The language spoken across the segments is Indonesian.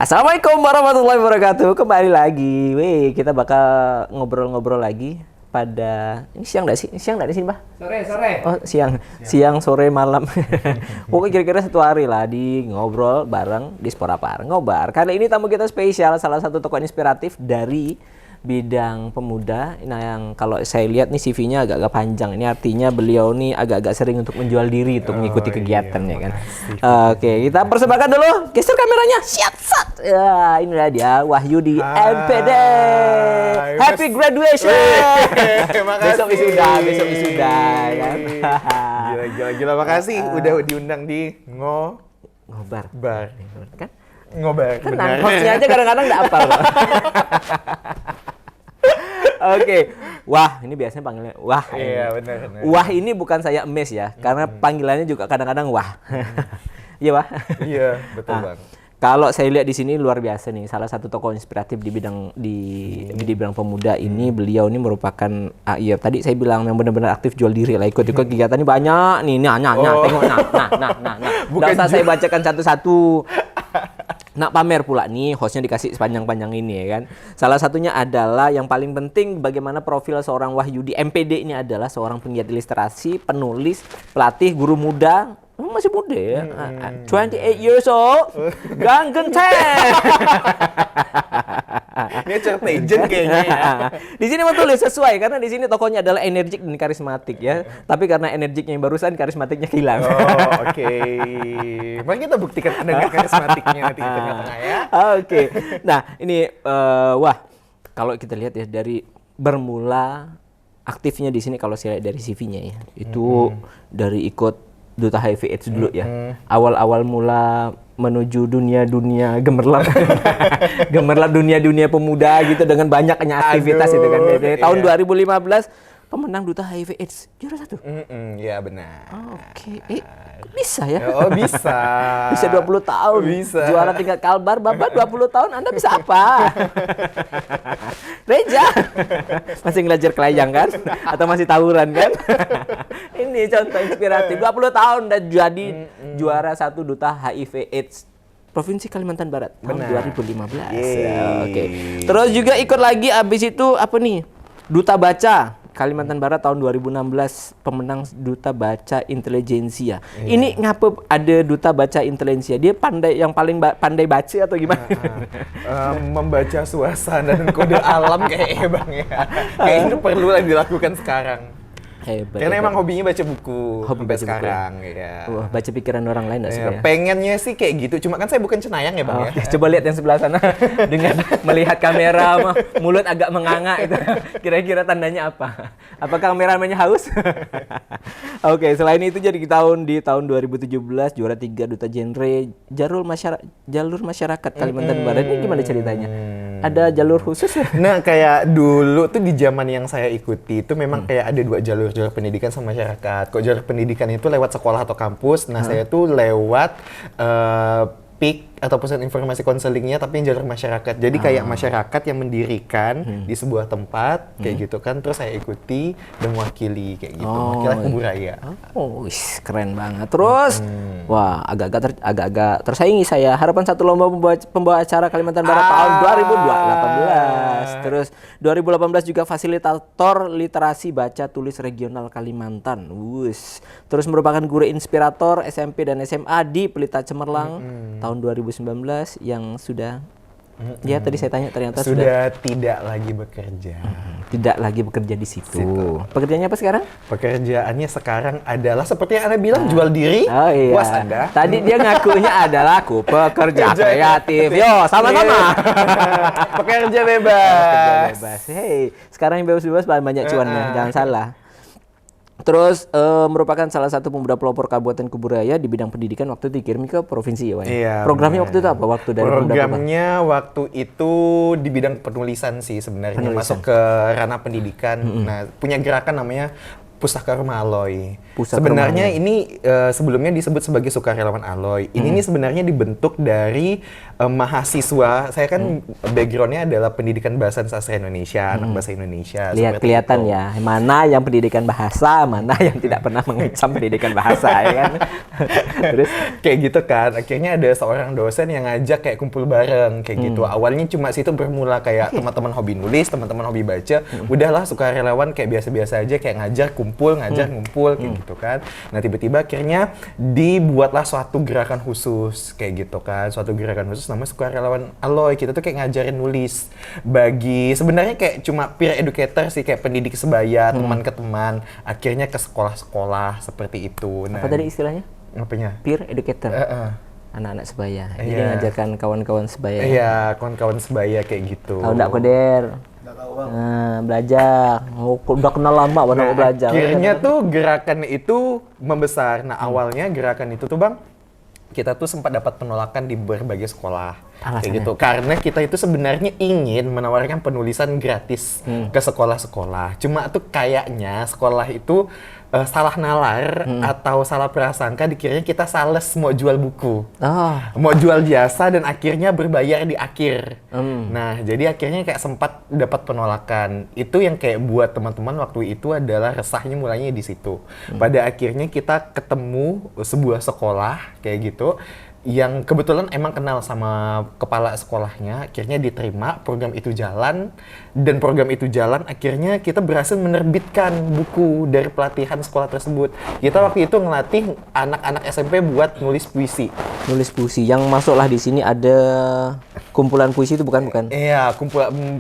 Assalamualaikum warahmatullahi wabarakatuh. Kembali lagi. Kita bakal ngobrol-ngobrol lagi pada ini siang enggak sih? Siang enggak di sini, Bah? Sore. Oh, siang, sore, malam. Pokoknya kira-kira 1 hari lah di ngobrol bareng di Sporapar Ngobar. Kali ini tamu kita spesial, salah satu tokoh inspiratif dari bidang pemuda. Nah, yang kalau saya lihat nih CV-nya agak-agak panjang. Ini artinya beliau nih agak-agak sering untuk menjual diri untuk mengikuti kegiatannya kan. Oke, kita persembahkan dulu. Geser kameranya. Siap, sat. Ya, inilah dia Wahyudi MPD. Happy graduation. Besok wisuda kan. Gila. Makasih udah diundang di Ngobar. Kan? Ngobar. Tenang, hostnya aja kadang-kadang nggak apal. Oke. Wah, ini biasanya panggilnya wah. Iya, benar. Wah ini bukan saya emes ya, karena panggilannya juga kadang-kadang wah. Iya, Wah. Iya, betul Bang. Kalau saya lihat di sini luar biasa nih, salah satu tokoh inspiratif di bidang pemuda ini. Beliau ini merupakan iya tadi saya bilang yang benar-benar aktif jual diri lah, ikut kegiatan ini banyak nih. Tengok nah. Nggak usah saya bacakan satu-satu. Nak pamer pula nih, hostnya dikasih sepanjang-panjang ini ya kan. Salah satunya adalah yang paling penting bagaimana profil seorang Wahyudi MPD ini adalah seorang penggiat ilustrasi, penulis, pelatih, guru muda. Masih muda ya, 28 years old, gang genteng. Ini cerita agent kayaknya ya. Di sini mau tulis sesuai karena di sini tokohnya adalah energik dan karismatik ya. Tapi karena energiknya yang barusan, karismatiknya hilang. Oh, oke. Mari kita buktikan Anda nggak karismatiknya nanti di tengah-tengah ya. Oke. Nah, ini wah, kalau kita lihat ya dari bermula aktifnya di sini kalau saya lihat dari CV-nya ya. Itu dari ikut Duta HIV/AIDS dulu ya. Awal-awal mula menuju dunia gemerlap. Gemerlap dunia pemuda gitu dengan banyaknya aktivitas itu kan. Dari tahun 2015 pemenang Duta HIV/AIDS juara 1. Iya benar. Oke. Bisa ya? Oh, bisa. Bisa 20 tahun. Bisa. Juara tingkat Kalbar, Bapak 20 tahun Anda bisa apa? Reja. Masih ngelajar kelayang kan? Atau masih tawuran kan? Ini contoh inspiratif. 20 tahun dan jadi juara 1 Duta HIV/AIDS Provinsi Kalimantan Barat tahun 2015. Oke. Terus juga ikut lagi abis itu apa nih? Duta Baca Kalimantan Barat tahun 2016 pemenang Duta Baca Intelijensia. Ini ngapa ada Duta Baca Intelijensia? Dia yang paling pandai baca atau gimana? Membaca suasana dan kode alam kayaknya Bang ya. Kayaknya itu perlu lah dilakukan sekarang. Hebat. Karena emang hobinya baca buku Hobi sampai baca sekarang buku. ya. Wah, baca pikiran orang lain nggak sih? Ya, pengennya sih kayak gitu, cuma kan saya bukan cenayang ya Bang ya. Coba lihat yang sebelah sana dengan melihat kamera, mulut agak menganga itu. Kira-kira tandanya apa? Apakah kameramennya haus? Oke, selain itu jadi di tahun 2017 juara 3 Duta Genre Jalur Masyarakat Kalimantan Barat. Ini gimana ceritanya? Ada jalur khusus ya? Nah, kayak dulu tuh di zaman yang saya ikuti itu memang kayak ada 2 jalur pendidikan sama masyarakat. Kok jalur pendidikan itu lewat sekolah atau kampus. Nah, saya tuh lewat PIK atau pusat informasi konselingnya tapi yang jalur masyarakat. Jadi kayak masyarakat yang mendirikan di sebuah tempat kayak gitu kan, terus saya ikuti dan mewakili kayak gitu. Mewakili Kuburaya. Oh, keren banget. Terus wah, agak-agak tersaingi saya. Harapan satu lomba pembawa acara Kalimantan Barat tahun 2018. Terus 2018 juga fasilitator literasi baca tulis regional Kalimantan. Terus merupakan guru inspirator SMP dan SMA di Pelita Cemerlang tahun 2019 yang sudah ya tadi saya tanya ternyata sudah tidak lagi bekerja. Tidak lagi bekerja di situ. Pekerjaannya apa sekarang? Pekerjaannya sekarang adalah seperti yang Anda bilang jual diri. Oh iya. Puas Anda. Tadi dia ngakunya adalah aku pekerja kreatif. Yo, sama-sama. Pekerja bebas. Hey, sekarang yang bebas-bebas banyak cuannya, jangan salah. Terus merupakan salah satu pemuda pelopor Kabupaten Kuburaya di bidang pendidikan waktu itu dikirim ke provinsi ya, Wan? Iya. Programnya waktu itu apa? Programnya waktu itu di bidang penulisan sih sebenarnya, masuk ke ranah pendidikan. Nah, punya gerakan namanya Pustaka Rumah Aloy. Pustaka Sebenarnya Rumah Aloy. ini sebelumnya disebut sebagai Sukarelawan Aloy. Ini nih sebenarnya dibentuk dari mahasiswa. Saya kan backgroundnya adalah pendidikan bahasa dan sastra Indonesia, anak bahasa Indonesia. Lihat seperti kelihatan itu. ya, mana yang pendidikan bahasa, mana yang tidak pernah mengecam pendidikan bahasa, ya kan? Terus Kayak gitu kan. Akhirnya ada seorang dosen yang ngajak kayak kumpul bareng kayak gitu. Awalnya cuma situ bermula kayak teman-teman hobi nulis, teman-teman hobi baca. Udahlah sukarelawan kayak biasa-biasa aja kayak ngajar ngumpul kayak gitu kan. Nah, tiba-tiba akhirnya dibuatlah suatu gerakan khusus kayak gitu kan. Suatu gerakan khusus namanya Sukarelawan Aloy. Kita tuh kayak ngajarin nulis bagi sebenarnya kayak cuma peer educator sih, kayak pendidik sebaya, teman ke teman. Akhirnya ke sekolah-sekolah seperti itu. Nah, apa tadi istilahnya? apanya? Peer educator. Anak-anak sebaya. Jadi Iya. ngajarkan kawan-kawan sebaya. Iya, kawan-kawan sebaya kayak gitu. Tahu enggak Koder? Nah, belajar. Udah kenal lama Nah, belajar. akhirnya tuh gerakan itu membesar. Nah, awalnya gerakan itu tuh Bang, kita tuh sempat dapat penolakan di berbagai sekolah. Kayak Alasannya? gitu. Karena kita itu sebenarnya ingin menawarkan penulisan gratis ke sekolah-sekolah. Cuma tuh kayaknya sekolah itu salah nalar atau salah prasangka, dikiranya kita sales mau jual buku. Oh, Mau jual jasa dan akhirnya berbayar di akhir. Nah, jadi akhirnya kayak sempat dapat penolakan. Itu yang kayak buat teman-teman waktu itu adalah resahnya mulainya di situ. Pada akhirnya kita ketemu sebuah sekolah kayak gitu yang kebetulan emang kenal sama kepala sekolahnya, akhirnya diterima, program itu jalan, dan program itu jalan, akhirnya kita berhasil menerbitkan buku dari pelatihan sekolah tersebut. Kita waktu itu ngelatih anak-anak SMP buat nulis puisi. nulis puisi. Yang masuklah di sini ada kumpulan puisi itu bukan? Iya,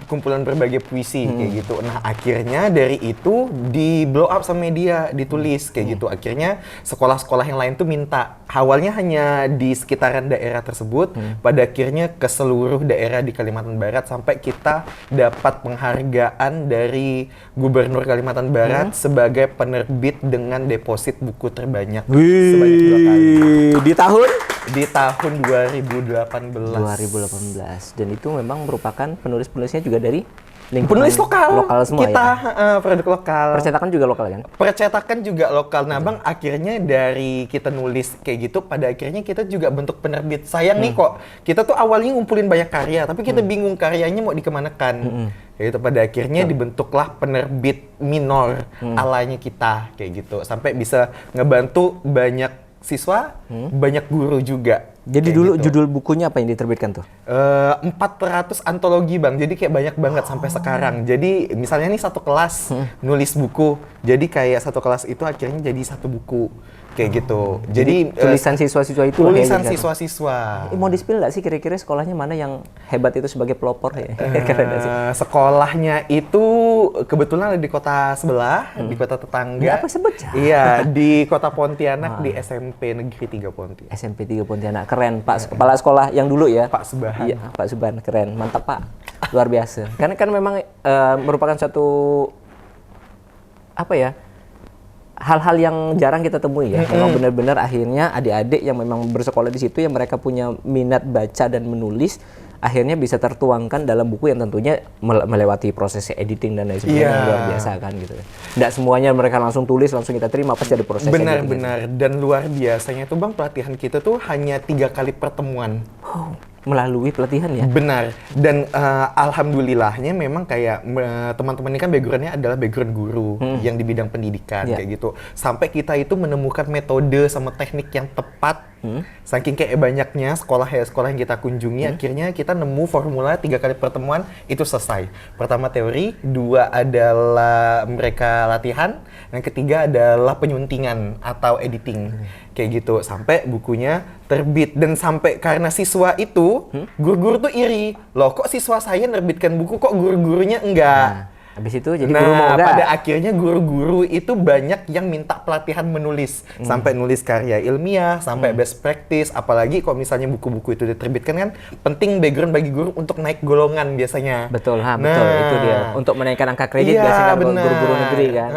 kumpulan berbagai puisi kayak gitu. Nah, akhirnya dari itu di blow up sama media, ditulis kayak gitu. Akhirnya sekolah-sekolah yang lain tuh minta. Awalnya hanya di sekitaran daerah tersebut, pada akhirnya ke seluruh daerah di Kalimantan Barat sampai kita dapat penghargaan dari Gubernur Kalimantan Barat sebagai penerbit dengan deposit buku terbanyak sebanyak 2 kali. Di tahun Di tahun 2018. 2018. Dan itu memang merupakan penulis-penulisnya juga dari lingkungan Penulis lokal, semua kita ya. produk lokal. Percetakan juga lokal kan? Percetakan juga lokal. Nah, Bang, akhirnya dari kita nulis kayak gitu, pada akhirnya kita juga bentuk penerbit. Sayang nih kok, kita tuh awalnya ngumpulin banyak karya, tapi kita bingung karyanya mau dikemanakan. Kayak gitu, pada akhirnya dibentuklah penerbit minor alanya kita, kayak gitu. Sampai bisa ngebantu banyak siswa, banyak guru juga. Jadi Kayak dulu gitu. judul bukunya apa yang diterbitkan tuh? 400 antologi Bang, jadi kayak banyak banget sampai sekarang. Jadi misalnya nih satu kelas nulis buku, jadi kayak satu kelas itu akhirnya jadi satu buku kayak gitu. Jadi Tulisan siswa-siswa itu tulisan siswa-siswa. Mau di-spill nggak sih kira-kira sekolahnya mana yang hebat itu sebagai pelopor ya? Keren nggak sih? Sekolahnya itu kebetulan ada di kota sebelah, di kota tetangga. Nggak apa sebut ya? Iya, di kota Pontianak di SMP Negeri 3 Pontianak. SMP 3 Pontianak, keren Pak. Kepala sekolah yang dulu ya? Pak Subahan. Iya, Pak Suban, keren. Mantap Pak. Luar biasa. Karena kan memang merupakan suatu apa ya? Hal-hal yang jarang kita temui ya. Memang benar-benar akhirnya adik-adik yang memang bersekolah di situ yang mereka punya minat baca dan menulis akhirnya bisa tertuangkan dalam buku yang tentunya melewati proses editing dan lain sebagainya yang luar biasa kan gitu. Nggak semuanya mereka langsung tulis langsung kita terima, pasti ada proses editing. Benar-benar, dan luar biasanya tuh Bang, pelatihan kita tuh hanya 3 kali pertemuan. Oh, melalui pelatihan ya. Benar, dan alhamdulillahnya memang kayak teman-teman ini kan backgroundnya adalah background guru yang di bidang pendidikan Ya. kayak gitu. Sampai kita itu menemukan metode sama teknik yang tepat. Saking kayak banyaknya sekolah yang kita kunjungi, akhirnya kita nemu formula 3 kali pertemuan itu selesai. Pertama teori, 2 adalah mereka latihan, yang ketiga adalah penyuntingan atau editing kayak gitu. Sampai bukunya terbit, dan sampai karena siswa itu guru-guru tuh iri, loh kok siswa saya nerbitkan buku kok guru-gurunya enggak. Habis itu jadi guru mau nggak? Pada akhirnya guru-guru itu banyak yang minta pelatihan menulis, sampai nulis karya ilmiah, sampai best practice. Apalagi kalau misalnya buku-buku itu diterbitkan kan, penting background bagi guru untuk naik golongan biasanya. Betul, betul. Itu dia. Untuk menaikkan angka kredit Iya, biasanya kan buat benar. guru-guru negeri kan.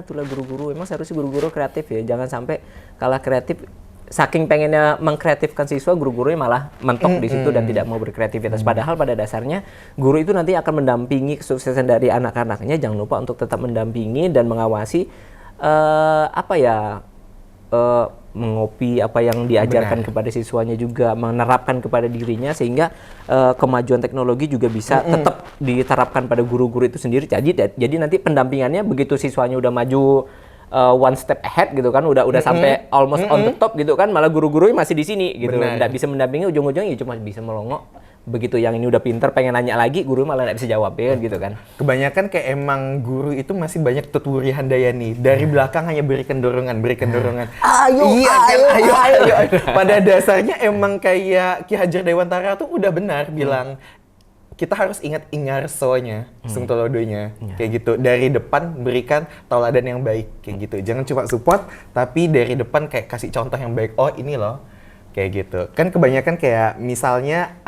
Itulah guru-guru. Emang seharusnya guru-guru kreatif ya. Jangan sampai kalah kreatif. Saking pengennya mengkreatifkan siswa, guru-gurunya malah mentok di situ dan tidak mau berkreativitas. Padahal pada dasarnya guru itu nanti akan mendampingi kesuksesan dari anak-anaknya. Jangan lupa untuk tetap mendampingi dan mengawasi apa ya, mengopi apa yang diajarkan kepada siswanya juga, menerapkan kepada dirinya, sehingga kemajuan teknologi juga bisa tetap diterapkan pada guru-guru itu sendiri. Jadi nanti pendampingannya begitu siswanya udah maju one step ahead gitu kan, udah sampai almost on the top gitu kan, malah guru-guru masih di sini gitu, nggak bisa mendampingi, ujung-ujungnya cuma bisa melongo. Begitu yang ini udah pinter pengen nanya lagi, guru malah nggak bisa jawab ya gitu kan. Kebanyakan kayak emang guru itu masih banyak tuturi handayani, dari belakang hanya berikan dorongan. Ayo. Pada dasarnya emang kayak Ki Hajar Dewantara tuh udah benar bilang kita harus ingat ingarsonya, sung tolodonya, kayak gitu. Dari depan berikan tauladan yang baik, kayak gitu. Jangan cuma support, tapi dari depan kayak kasih contoh yang baik. Oh ini loh, kayak gitu. Kan kebanyakan kayak misalnya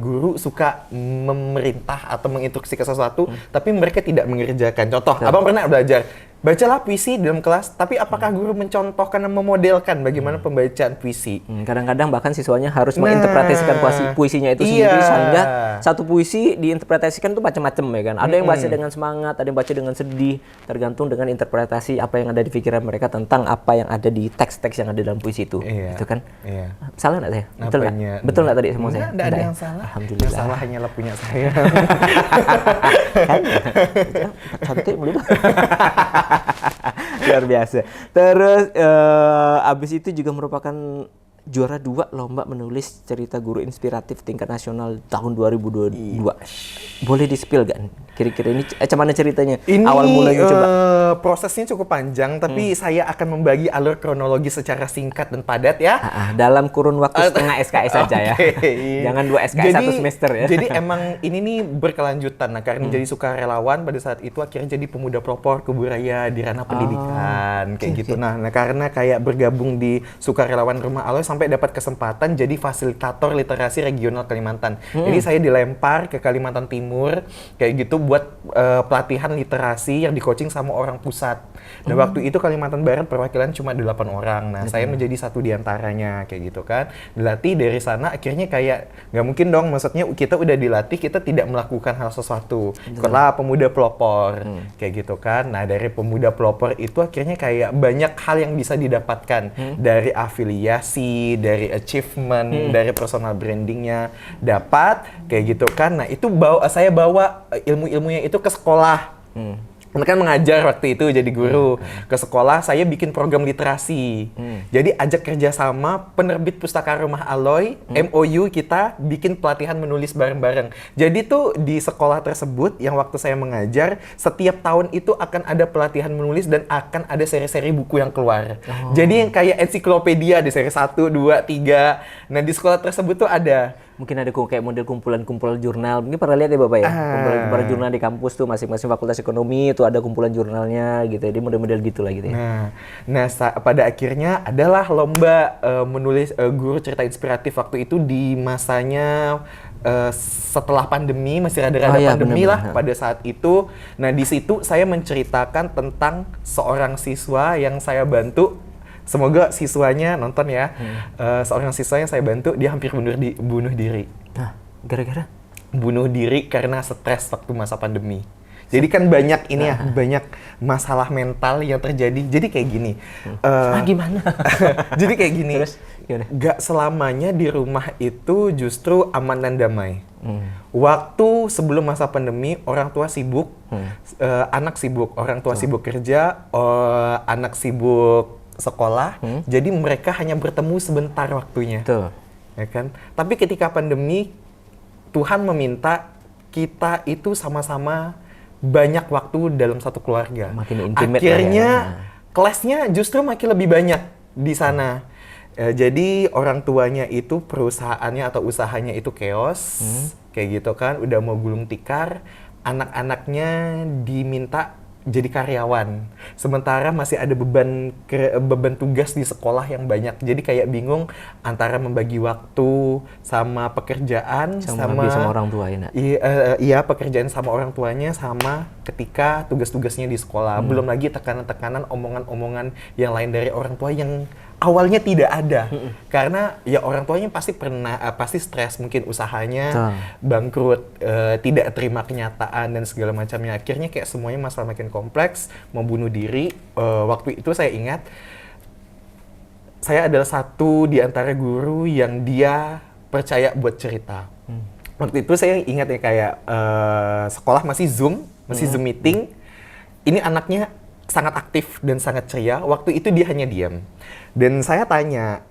guru suka memerintah atau menginstruksikan sesuatu, tapi mereka tidak mengerjakan. Contoh, abang pernah belajar, bacalah puisi dalam kelas, tapi apakah guru mencontohkan dan memodelkan bagaimana pembacaan puisi? Kadang-kadang bahkan siswanya harus menginterpretasikan puisinya itu sendiri, sehingga satu puisi diinterpretasikan tuh macam-macam ya kan. Ada yang baca dengan semangat, ada yang baca dengan sedih, tergantung dengan interpretasi apa yang ada di pikiran mereka tentang apa yang ada di teks-teks yang ada dalam puisi itu. Itu kan. Salah nggak saya? Betul nggak? Betul nggak tadi semua saya? Nggak ada yang salah. Alhamdulillah. Yang salah hanyalah punya saya. Kan? Cantik belum? Luar biasa. Terus abis itu juga merupakan juara 2 lomba menulis cerita guru inspiratif tingkat nasional tahun 2022. Boleh di-spill gak? Kira-kira ini mana ceritanya? Ini awal mulanya coba. Prosesnya cukup panjang, tapi saya akan membagi alur kronologi secara singkat dan padat ya. Dalam kurun waktu setengah SKS saja ya. Jangan 2 SKS satu semester ya. Jadi emang ini nih berkelanjutan. Nah, karena jadi sukarelawan pada saat itu akhirnya jadi pemuda pelopor kebudayaan di ranah pendidikan kayak gitu. Nah, karena kayak bergabung di sukarelawan Rumah Aloy sampai dapat kesempatan jadi fasilitator literasi regional Kalimantan. Jadi saya dilempar ke Kalimantan Timur kayak gitu buat pelatihan literasi yang di-coaching sama orang pusat. Nah, waktu itu Kalimantan Barat perwakilan cuma 8 orang. Nah, saya menjadi satu di antaranya kayak gitu kan. Dilatih dari sana akhirnya kayak nggak mungkin dong, maksudnya kita udah dilatih kita tidak melakukan hal sesuatu. Ikutlah pemuda pelopor kayak gitu kan. Nah, dari pemuda pelopor itu akhirnya kayak banyak hal yang bisa didapatkan dari afiliasi, dari achievement, dari personal brandingnya dapat kayak gitu kan. Nah, itu saya bawa ilmu-ilmunya itu ke sekolah. Karena kan mengajar waktu itu jadi guru. Ke sekolah saya bikin program literasi. Jadi ajak kerjasama penerbit Pustaka Rumah Aloy, MOU kita bikin pelatihan menulis bareng-bareng. Jadi tuh di sekolah tersebut yang waktu saya mengajar, setiap tahun itu akan ada pelatihan menulis dan akan ada seri-seri buku yang keluar. Jadi yang kayak ensiklopedia di seri 1, 2, 3. Nah, di sekolah tersebut tuh ada. Mungkin ada kayak model kumpulan-kumpulan jurnal. Mungkin pernah lihat ya Bapak ya? Kumpulan-kumpulan jurnal di kampus tuh masing-masing fakultas ekonomi itu ada kumpulan jurnalnya gitu. Jadi model-model gitulah gitu ya. Nah, pada akhirnya adalah lomba menulis guru cerita inspiratif waktu itu di masanya setelah pandemi, masih rada-rada pandemi lah pada saat itu. Nah, di situ saya menceritakan tentang seorang siswa yang saya bantu. Semoga siswanya nonton ya. Seorang siswa yang saya bantu, dia hampir bunuh diri. Nah, gara-gara? Bunuh diri karena stres waktu masa pandemi. Jadi kan banyak ini ya, banyak masalah mental yang terjadi. Jadi kayak gini. Gimana? Jadi kayak gini. Terus, gak selamanya di rumah itu justru aman dan damai. Waktu sebelum masa pandemi, orang tua sibuk, anak sibuk, orang tua sibuk kerja, anak sibuk sekolah, jadi mereka hanya bertemu sebentar waktunya. Ya kan? Tapi ketika pandemi, Tuhan meminta kita itu sama-sama banyak waktu dalam satu keluarga. Makin intimate. Akhirnya kelasnya justru makin lebih banyak di sana. Jadi orang tuanya itu perusahaannya atau usahanya itu chaos, kayak gitu kan, udah mau gulung tikar, anak-anaknya diminta jadi karyawan. Sementara masih ada beban tugas di sekolah yang banyak. Jadi kayak bingung antara membagi waktu sama pekerjaan sama orang tua ya. Iya, pekerjaan sama orang tuanya sama ketika tugas-tugasnya di sekolah. Belum lagi tekanan-tekanan, omongan-omongan yang lain dari orang tua yang awalnya tidak ada. Karena ya orang tuanya pasti pasti stres, mungkin usahanya bangkrut, tidak terima kenyataan dan segala macamnya. Akhirnya kayak semuanya masalah makin kompleks, mau bunuh diri. Waktu itu saya ingat, saya adalah satu di antara guru yang dia percaya buat cerita. Waktu itu saya ingat ya kayak sekolah masih Zoom meeting. Ini anaknya sangat aktif dan sangat ceria. Waktu itu dia hanya diam. Dan saya tanya,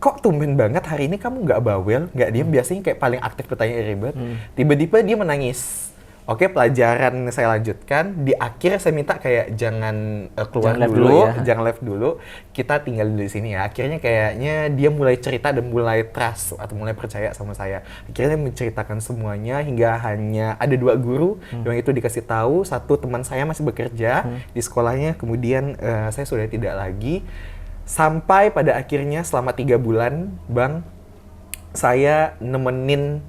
kok tumben banget hari ini kamu nggak bawel, nggak diam, biasanya kayak paling aktif bertanya ribet. Tiba-tiba dia menangis. Oke, pelajaran saya lanjutkan. Di akhir saya minta kayak jangan keluar dulu, jangan live dulu. Kita tinggal di sini ya. Akhirnya kayaknya dia mulai cerita dan mulai trust atau mulai percaya sama saya. Akhirnya menceritakan semuanya hingga hanya ada 2 guru yang itu dikasih tahu. Satu teman saya masih bekerja di sekolahnya. Kemudian saya sudah tidak lagi. Sampai pada akhirnya selama 3 bulan, Bang, saya nemenin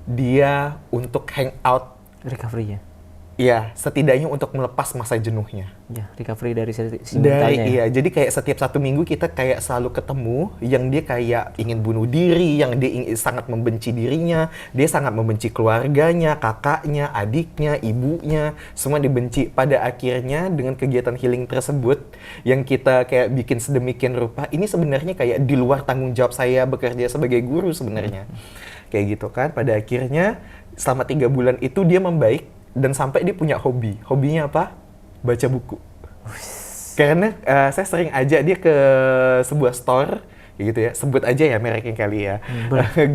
dia untuk hangout. Recovery-nya? Iya, setidaknya untuk melepas masa jenuhnya. Ya, recovery dari si mintanya. Iya, jadi kayak setiap 1 minggu kita kayak selalu ketemu, yang dia kayak ingin bunuh diri, yang dia sangat membenci dirinya, dia sangat membenci keluarganya, kakaknya, adiknya, ibunya, semua dibenci. Pada akhirnya dengan kegiatan healing tersebut, yang kita kayak bikin sedemikian rupa, ini sebenarnya kayak di luar tanggung jawab saya bekerja sebagai guru sebenarnya. Kayak gitu kan, pada akhirnya selama 3 bulan itu dia membaik dan sampai dia punya hobi. Hobinya apa? Baca buku. Karena saya sering ajak dia ke sebuah store, kayak gitu ya. Sebut aja ya mereknya kali ya.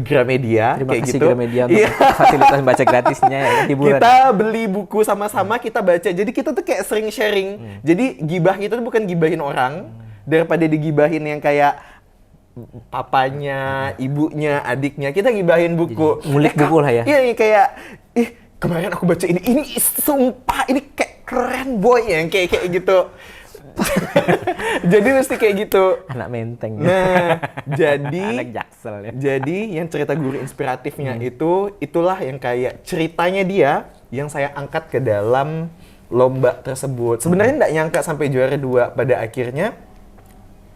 Gramedia. Terima kayak kasih gitu. Gramedia untuk fasilitas baca gratisnya ya. Hiburan. Kita beli buku sama-sama, kita baca. Jadi kita tuh kayak sering sharing. Jadi gibah kita tuh bukan gibahin orang. Daripada digibahin yang kayak papanya, ibunya, adiknya, kita gibahin buku. Ngulik buku lah ya. Iya, kayak kemarin aku baca ini sumpah ini kayak keren boy ya, kayak gitu. Jadi mesti kayak gitu. Anak menteng. Nah, jadi anak jaksel ya. Jadi yang cerita guru inspiratifnya itulah yang kayak ceritanya dia yang saya angkat ke dalam lomba tersebut. Sebenarnya nggak nyangka sampai juara 2. Pada akhirnya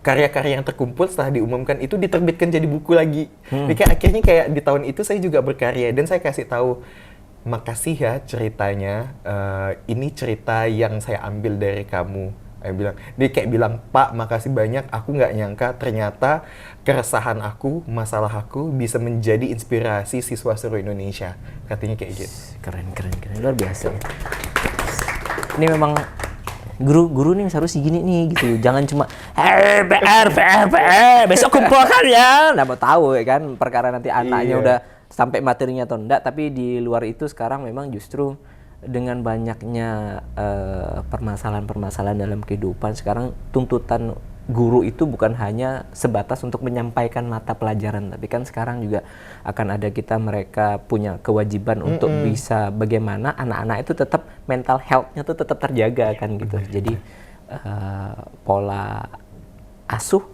karya-karya yang terkumpul setelah diumumkan itu diterbitkan jadi buku lagi. Jadi kayak akhirnya kayak di tahun itu saya juga berkarya dan saya kasih tahu, makasih ya ceritanya, ini cerita yang saya ambil dari kamu. Dia kayak bilang, Pak, makasih banyak, aku nggak nyangka ternyata keresahan aku, masalah aku bisa menjadi inspirasi siswa seluruh Indonesia. Katanya kayak gitu. Keren, luar biasa. Ini memang guru nih harus gini nih gitu, jangan cuma PR besok kumpulkan ya, nggak mau tahu ya kan perkara nanti anaknya udah sampai materinya atau enggak. Tapi di luar itu sekarang memang justru dengan banyaknya permasalahan-permasalahan dalam kehidupan sekarang, tuntutan guru itu bukan hanya sebatas untuk menyampaikan mata pelajaran, tapi kan sekarang juga akan ada mereka punya kewajiban untuk bisa bagaimana anak-anak itu tetap mental health-nya tuh tetap terjaga kan gitu. Jadi pola asuh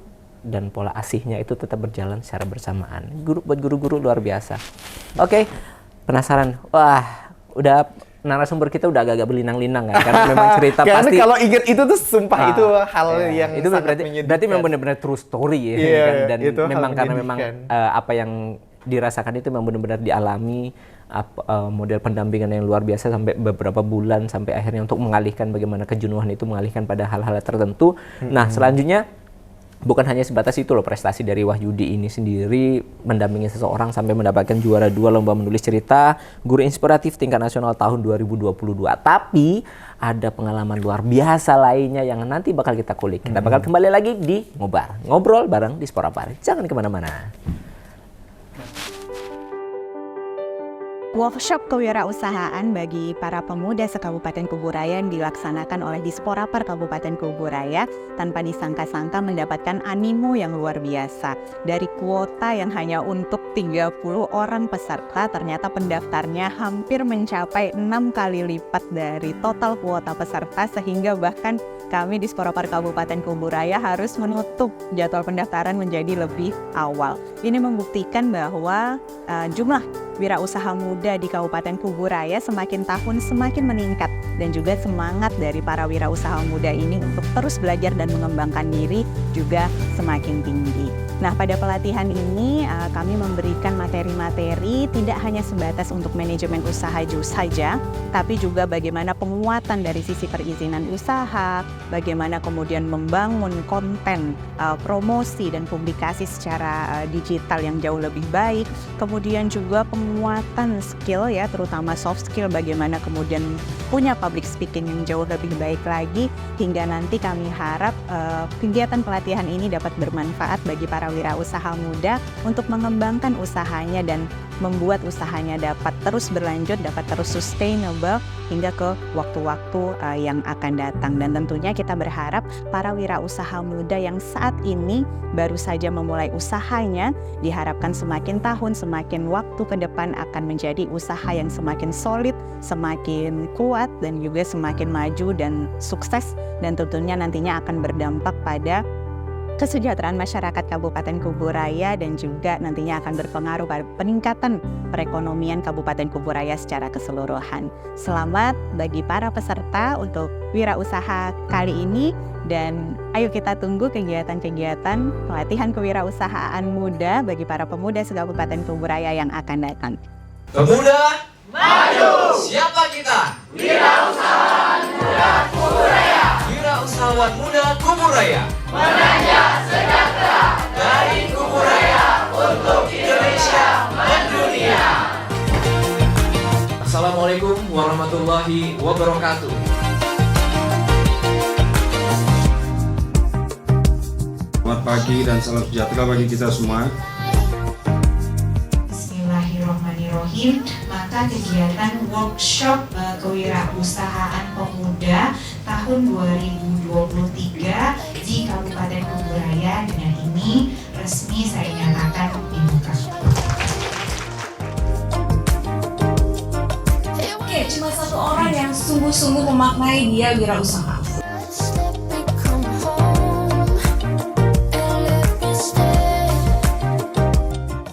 dan pola asihnya itu tetap berjalan secara bersamaan. Buat guru-guru luar biasa. Oke, penasaran? Wah, udah narasumber kita udah agak-agak berlinang-linang kan, karena memang cerita karena pasti. kalau inget itu tuh sumpah itu hal yang itu sangat berarti memang benar-benar true story ya, kan? Dan memang karena memang apa yang dirasakan itu memang benar-benar dialami, model pendampingan yang luar biasa sampai beberapa bulan sampai akhirnya untuk mengalihkan bagaimana kejenuhan itu mengalihkan pada hal-hal tertentu. Nah, selanjutnya bukan hanya sebatas itu loh prestasi dari Wahyudi ini sendiri, mendampingi seseorang sampai mendapatkan juara 2 lomba menulis cerita guru inspiratif tingkat nasional tahun 2022. Tapi ada pengalaman luar biasa lainnya yang nanti bakal kita kulik. Kita bakal kembali lagi di Ngobar, ngobrol bareng Dispora Par. Jangan kemana-mana. Workshop kewirausahaan bagi para pemuda se-Kabupaten Kuburaya yang dilaksanakan oleh Dispora Par Kabupaten Kuburaya tanpa disangka-sangka mendapatkan animo yang luar biasa. Dari kuota yang hanya untuk 30 orang peserta, ternyata pendaftarnya hampir mencapai 6 kali lipat dari total kuota peserta, sehingga bahkan kami Dispora Par Kabupaten Kuburaya harus menutup jadwal pendaftaran menjadi lebih awal. Ini membuktikan bahwa jumlah wirausaha muda di Kabupaten Kuburaya semakin tahun semakin meningkat dan juga semangat dari para wirausaha muda ini untuk terus belajar dan mengembangkan diri juga semakin tinggi. Nah, pada pelatihan ini kami memberikan materi-materi tidak hanya sebatas untuk manajemen usaha saja, tapi juga bagaimana penguatan dari sisi perizinan usaha, bagaimana kemudian membangun konten promosi dan publikasi secara digital yang jauh lebih baik, kemudian juga penguatan skill ya, terutama soft skill, bagaimana kemudian punya public speaking yang jauh lebih baik lagi, hingga nanti kami harap kegiatan pelatihan ini dapat bermanfaat bagi para wirausaha muda untuk mengembangkan usahanya dan membuat usahanya dapat terus berlanjut, dapat terus sustainable hingga ke waktu-waktu yang akan datang. Dan tentunya kita berharap para wirausaha muda yang saat ini baru saja memulai usahanya, diharapkan semakin tahun, semakin waktu ke depan akan menjadi usaha yang semakin solid, semakin kuat, dan juga semakin maju dan sukses, dan tentunya nantinya akan berdampak pada kesejahteraan masyarakat Kabupaten Kuburaya dan juga nantinya akan berpengaruh pada peningkatan perekonomian Kabupaten Kuburaya secara keseluruhan. Selamat bagi para peserta untuk wirausaha kali ini, dan ayo kita tunggu kegiatan-kegiatan pelatihan kewirausahaan muda bagi para pemuda se-Kabupaten Kuburaya yang akan datang. Pemuda maju! Siapa kita? Wirausahawan Muda Kuburaya. Wirausahawan Muda Kuburaya. Menanjak sejahtera dari Kuburaya untuk Indonesia mendunia. Assalamualaikum warahmatullahi wabarakatuh. Selamat pagi dan salam sejahtera bagi kita semua. Bismillahirrahmanirrahim. Maka kegiatan workshop kewirausahaan pemuda tahun 2023 di Kabupaten Kuburaya dengan ini resmi saya nyatakan dibuka. Oke, cuma satu orang yang sungguh-sungguh memaknai dia wirausaha.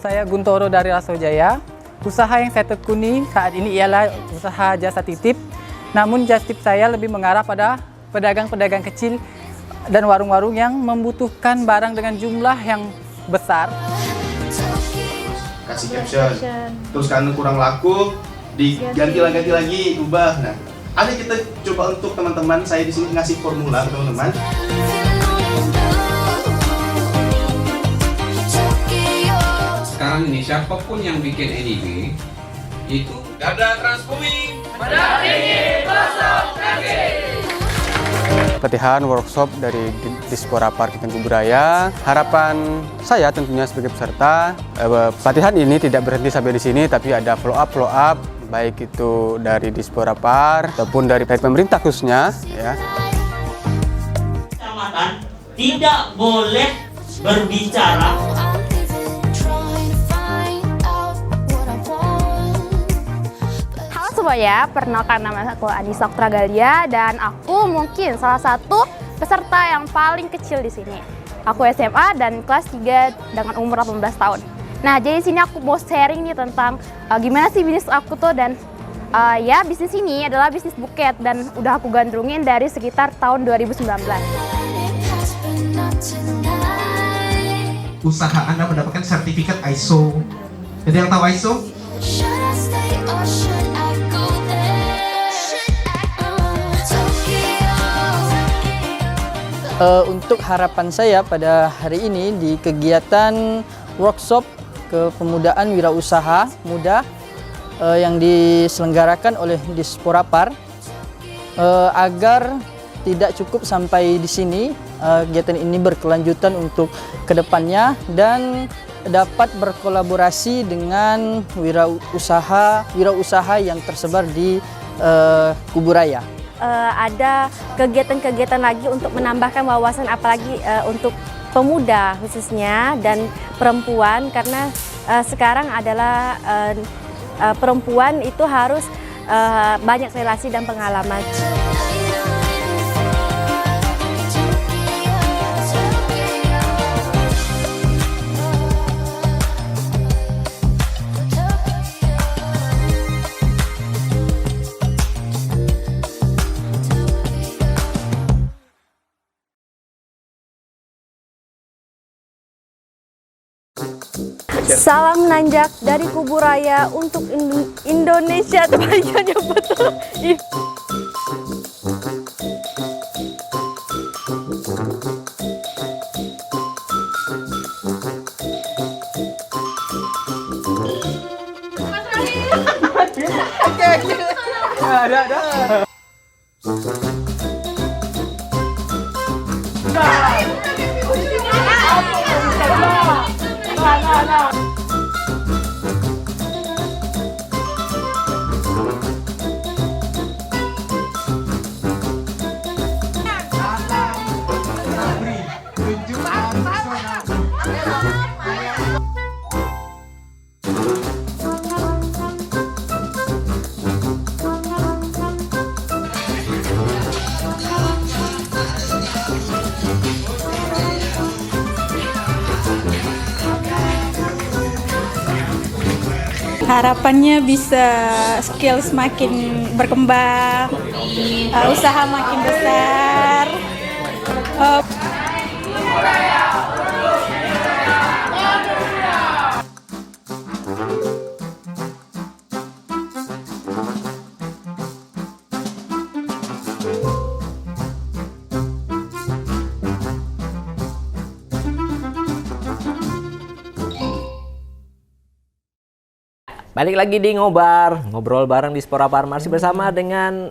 Saya Guntoro dari Raso Jaya. Usaha yang saya tekuni saat ini ialah usaha jasa titip. Namun jasa titip saya lebih mengarah pada pedagang-pedagang kecil dan warung-warung yang membutuhkan barang dengan jumlah yang besar. Kasih caption. Terus karena kurang laku, diganti lagi, ubah. Nah, ada kita coba untuk teman-teman saya di sini ngasih formula teman-teman. Sekarang ini siapapun yang bikin anime itu Garda Transbumi. Pelatihan workshop dari Dispora Park Kuburaya. Harapan saya tentunya sebagai peserta, pelatihan ini tidak berhenti sampai di sini, tapi ada follow up baik itu dari Dispora Park ataupun dari pemerintah khususnya ya. Kecamatan tidak boleh berbicara. Semuanya, perkenalkan nama aku Anissa Oktragalia dan aku mungkin salah satu peserta yang paling kecil di sini. Aku SMA dan kelas 3 dengan umur 18 tahun. Nah, jadi sini aku mau sharing nih tentang gimana sih bisnis aku tuh, dan ya bisnis ini adalah bisnis buket dan udah aku gandrungin dari sekitar tahun 2019. Usaha Anda mendapatkan sertifikat ISO. Jadi yang tahu ISO? Untuk harapan saya pada hari ini di kegiatan workshop kepemudaan wirausaha muda yang diselenggarakan oleh Dispora Park, agar tidak cukup sampai di sini, kegiatan ini berkelanjutan untuk kedepannya dan dapat berkolaborasi dengan wirausaha yang tersebar di Kuburaya. Ada kegiatan-kegiatan lagi untuk menambahkan wawasan, apalagi untuk pemuda khususnya dan perempuan, karena sekarang adalah perempuan itu harus banyak relasi dan pengalaman. Salam nanjak dari Kuburaya untuk Indonesia. Terbalikannya betul. Ada. Harapannya bisa skill semakin berkembang, usaha makin besar. Balik lagi di ngobrol bareng di Spora Par, masih bersama dengan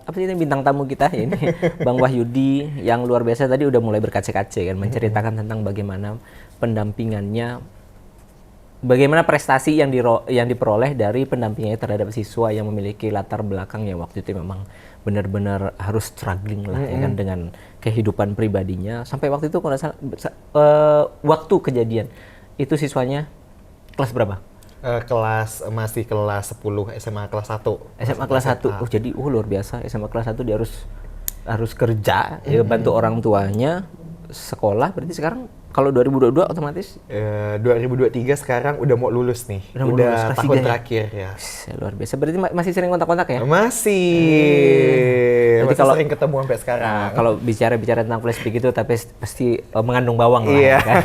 apa sih ini bintang tamu kita ini Bang Wahyudi yang luar biasa. Tadi udah mulai berkaca-kaca kan, menceritakan tentang bagaimana pendampingannya, bagaimana prestasi yang diperoleh dari pendampingannya terhadap siswa yang memiliki latar belakang yang waktu itu memang benar-benar harus struggling lah ya kan dengan kehidupan pribadinya. Sampai waktu itu kalau waktu kejadian itu siswanya kelas berapa? Masih kelas 10, SMA kelas 1. SMA kelas 1. Oh, jadi luar biasa. SMA kelas 1 dia harus kerja, ya, bantu orang tuanya, sekolah. Berarti sekarang kalau 2022 otomatis 2023 sekarang udah mau lulus nih. Udah tahun terakhir ya. Luar biasa. Berarti masih sering kontak-kontak ya? Masih. Jadi kalau sering ketemu sampai sekarang. Nah, kalau bicara tentang flashback itu tapi pasti mengandung bawang lah. Iya. Kan?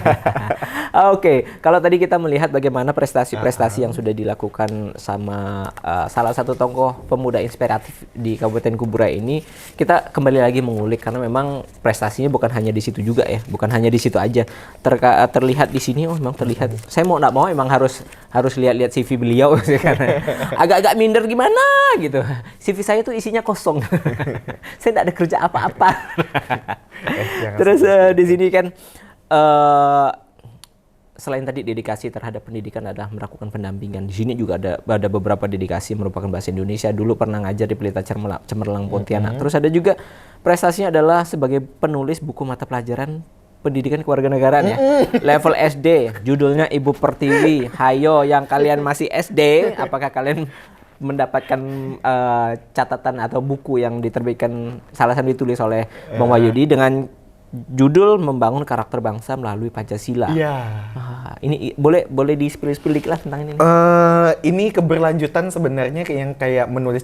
Oke, kalau tadi kita melihat bagaimana prestasi-prestasi yang sudah dilakukan sama salah satu tokoh pemuda inspiratif di Kabupaten Kuburaya ini, kita kembali lagi mengulik karena memang prestasinya bukan hanya di situ juga ya, bukan hanya di situ aja. Terlihat di sini, memang terlihat. Saya mau nggak mau emang harus lihat-lihat CV beliau karena agak-agak minder gimana gitu. CV saya tuh isinya kosong. Saya nggak ada kerja apa-apa. Terus di sini kan selain tadi dedikasi terhadap pendidikan adalah melakukan pendampingan. Di sini juga ada beberapa dedikasi merupakan bahasa Indonesia. Dulu pernah ngajar di Pelita Cemerlang Pontianak. Terus ada juga prestasinya adalah sebagai penulis buku mata pelajaran pendidikan kewarganegaraan ya. Level SD, judulnya Ibu Pertiwi. Hayo yang kalian masih SD, apakah kalian mendapatkan catatan atau buku yang diterbitkan salah satu ditulis oleh Bang Wahyudi dengan judul Membangun Karakter Bangsa Melalui Pancasila. Iya. Ini boleh di-spill dikit lah tentang ini. Ini keberlanjutan sebenarnya yang kayak menulis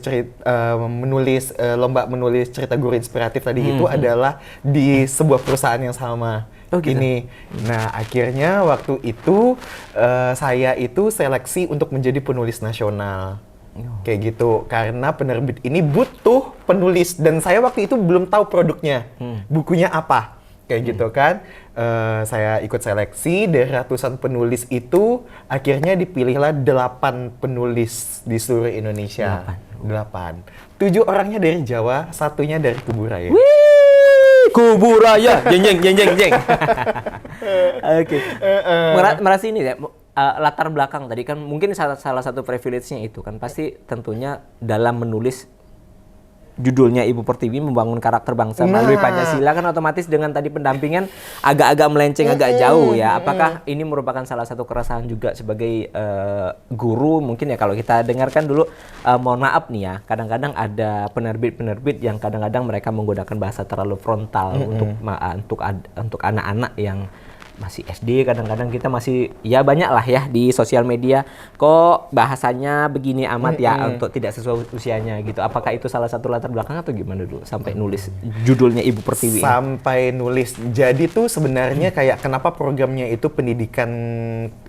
lomba menulis cerita guru inspiratif tadi itu adalah di sebuah perusahaan yang sama. Oh, gitu? Ini. Nah, akhirnya waktu itu saya itu seleksi untuk menjadi penulis nasional. Kayak gitu, karena penerbit ini butuh penulis dan saya waktu itu belum tahu produknya, bukunya apa, kayak gitu kan. Saya ikut seleksi dari ratusan penulis itu, akhirnya dipilihlah 8 penulis di seluruh Indonesia. 8. 7 orangnya dari Jawa, 1-nya dari Kuburaya. Kuburaya, jeng. Oke. Merasa ini ya. Latar belakang tadi kan mungkin salah satu privilege-nya itu kan pasti tentunya dalam menulis judulnya Ibu Pertiwi Membangun Karakter Bangsa Melalui Pancasila kan otomatis dengan tadi pendampingan agak-agak melenceng agak jauh ya. Apakah ini merupakan salah satu keresahan juga sebagai guru mungkin ya kalau kita dengarkan dulu mohon maaf nih ya kadang-kadang ada penerbit-penerbit yang kadang-kadang mereka menggunakan bahasa terlalu frontal untuk anak-anak yang masih SD, kadang-kadang kita masih ya banyak lah ya di sosial media kok bahasanya begini amat ya untuk tidak sesuai usianya gitu. Apakah itu salah satu latar belakang atau gimana dulu sampai nulis judulnya Ibu Pertiwi? Sampai nulis. Jadi tuh sebenarnya kayak kenapa programnya itu pendidikan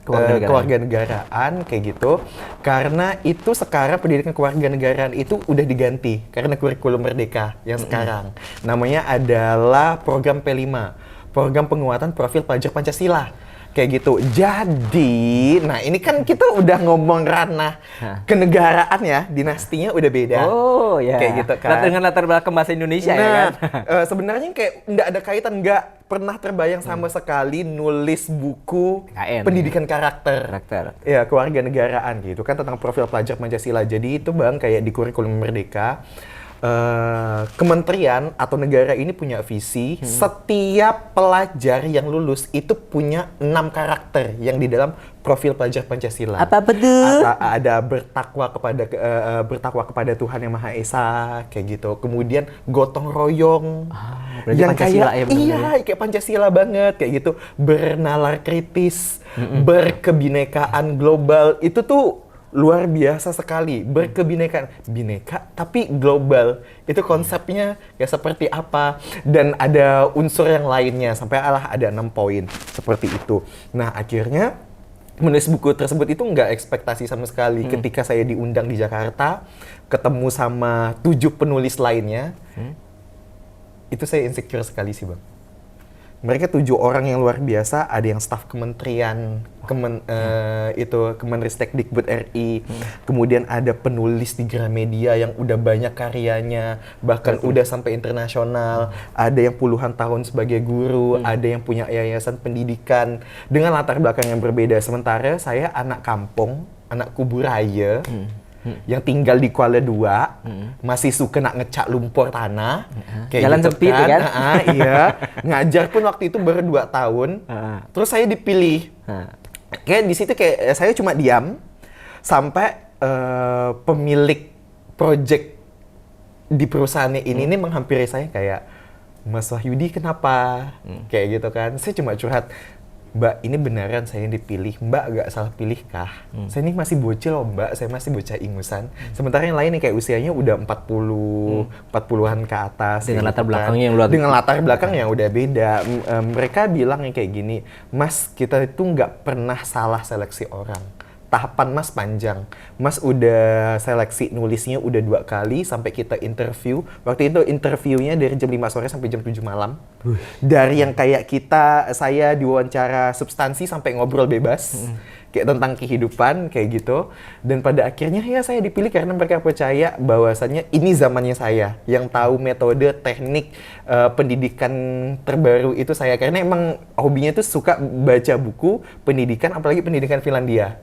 kewarganegaraan kayak gitu. Karena itu sekarang pendidikan kewarganegaraan itu udah diganti karena kurikulum Merdeka yang sekarang. Namanya adalah program P5. Program penguatan profil pelajar Pancasila. Kayak gitu. Jadi, nah ini kan kita udah ngomong ranah kenegaraan ya, dinastinya udah beda. Oh ya. Kayak gitu kan. Dengan latar belakang bahasa Indonesia ya kan. Sebenarnya kayak nggak ada kaitan, nggak pernah terbayang sama sekali nulis buku pendidikan karakter. Ya, kewarganegaraan gitu kan tentang profil pelajar Pancasila. Jadi itu Bang kayak di kurikulum Merdeka. Kementerian atau negara ini punya visi setiap pelajar yang lulus itu punya 6 karakter yang di dalam profil pelajar Pancasila. Apa betul? Ada bertakwa kepada Tuhan Yang Maha Esa kayak gitu. Kemudian gotong royong yang Pancasila kayak ya, kayak Pancasila banget kayak gitu. Bernalar kritis, berkebinekaan global itu tuh luar biasa sekali, berkebinekaan, bineka tapi global. Itu konsepnya ya seperti apa, dan ada unsur yang lainnya sampai ada 6 poin seperti itu. Nah akhirnya menulis buku tersebut itu nggak ekspektasi sama sekali. Ketika saya diundang di Jakarta, ketemu sama 7 penulis lainnya, itu saya insecure sekali sih Bang. Mereka 7 orang yang luar biasa, ada yang staf kementerian, Kemenristekdikbud RI, kemudian ada penulis di Gramedia yang udah banyak karyanya, bahkan udah sampai internasional, ada yang puluhan tahun sebagai guru, ada yang punya yayasan pendidikan, dengan latar belakang yang berbeda. Sementara saya anak kampung, anak kuburaya, yang tinggal di Kuala Dua, masih suka nak ngecak lumpur tanah, kayak jalan gitu sempit kan? Iya, ngajar pun waktu itu baru 2 tahun, terus saya dipilih. Kayak di situ kayak saya cuma diam sampai pemilik project di perusahaan ini nih menghampiri saya kayak, Mas Wahyudi kenapa? Kayak gitu kan. Saya cuma curhat, Mbak, ini beneran saya yang dipilih, Mbak gak salah pilih kah? Saya ini masih bocil loh Mbak, saya masih bocah ingusan. Sementara yang lain nih kayak usianya udah 40-an ke atas. Dengan latar gitu belakangnya kan. yang luar Dengan latar belakang yang udah beda. Mereka bilang yang kayak gini, Mas kita itu nggak pernah salah seleksi orang. Tahapan Mas panjang. Mas udah seleksi nulisnya udah 2 kali sampai kita interview. Waktu itu interviewnya dari jam 5 sore sampai jam 7 malam. Dari yang kayak saya diwawancara substansi sampai ngobrol bebas. Kayak tentang kehidupan, kayak gitu. Dan pada akhirnya ya saya dipilih karena mereka percaya bahwasannya ini zamannya saya. Yang tahu metode, teknik, pendidikan terbaru itu saya. Karena emang hobinya tuh suka baca buku pendidikan, apalagi pendidikan Finlandia.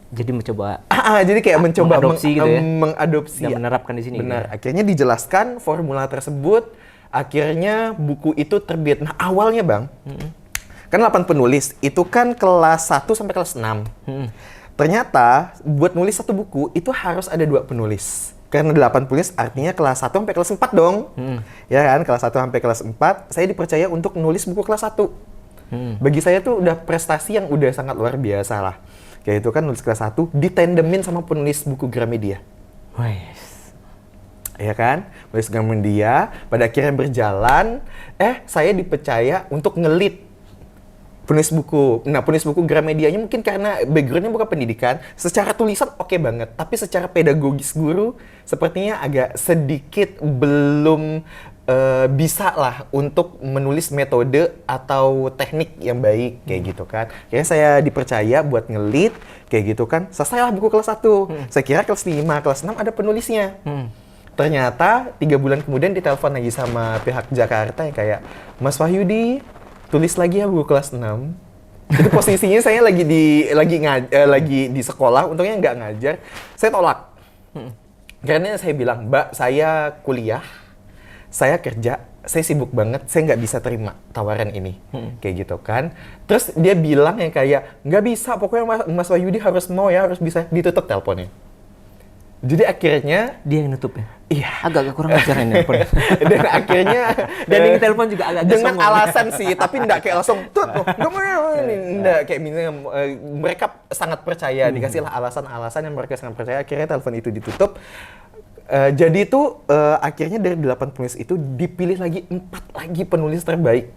Jadi mencoba jadi kayak mencoba mengadopsi gitu ya? mengadopsi. Dan menerapkan di sini. Benar. Gitu ya? Akhirnya dijelaskan formula tersebut. Akhirnya buku itu terbit. Nah awalnya Bang, kan 8 penulis, itu kan kelas 1 sampai kelas 6. Ternyata buat nulis satu buku itu harus ada 2 penulis. Karena 8 penulis artinya kelas 1 sampai kelas 4 dong. Ya kan, kelas 1 sampai kelas 4, saya dipercaya untuk nulis buku kelas 1. Bagi saya tuh udah prestasi yang udah sangat luar biasa lah. Kayak itu kan nulis kelas 1 ditandemin sama penulis buku Gramedia. Ya kan? Nulis Gramedia, pada akhirnya berjalan, saya dipercaya untuk ngelit penulis buku. Nah, penulis buku Gramedianya mungkin karena background-nya bukan pendidikan, secara tulisan oke banget, tapi secara pedagogis guru sepertinya agak sedikit belum bisa lah untuk menulis metode atau teknik yang baik kayak gitu kan. Kayaknya saya dipercaya buat ngelit kayak gitu kan. Selesailah buku kelas 1. Saya kira kelas 5, kelas 6 ada penulisnya. Ternyata 3 bulan kemudian ditelepon lagi sama pihak Jakarta yang kayak, Mas Wahyudi, tulis lagi ya buku kelas 6. Itu posisinya saya lagi di sekolah, untungnya nggak ngajar. Saya tolak. Karena saya bilang, Mbak, saya kuliah, saya kerja, saya sibuk banget, saya nggak bisa terima tawaran ini. Kayak gitu kan. Terus dia bilang yang kayak, nggak bisa, pokoknya Mas Wahyudi harus mau ya, harus bisa. Ditutup teleponnya. Jadi akhirnya dia yang nutup ya? Iya. Agak kurang ajar ini. Dan akhirnya dan ini telepon juga agak dengan songong. alasan sih, tapi enggak kayak langsung enggak kayak misalnya mereka sangat percaya, dikasihlah alasan-alasan yang mereka sangat percaya, akhirnya telepon itu ditutup. Jadi itu akhirnya dari 8 penulis itu dipilih lagi 4 lagi penulis terbaik.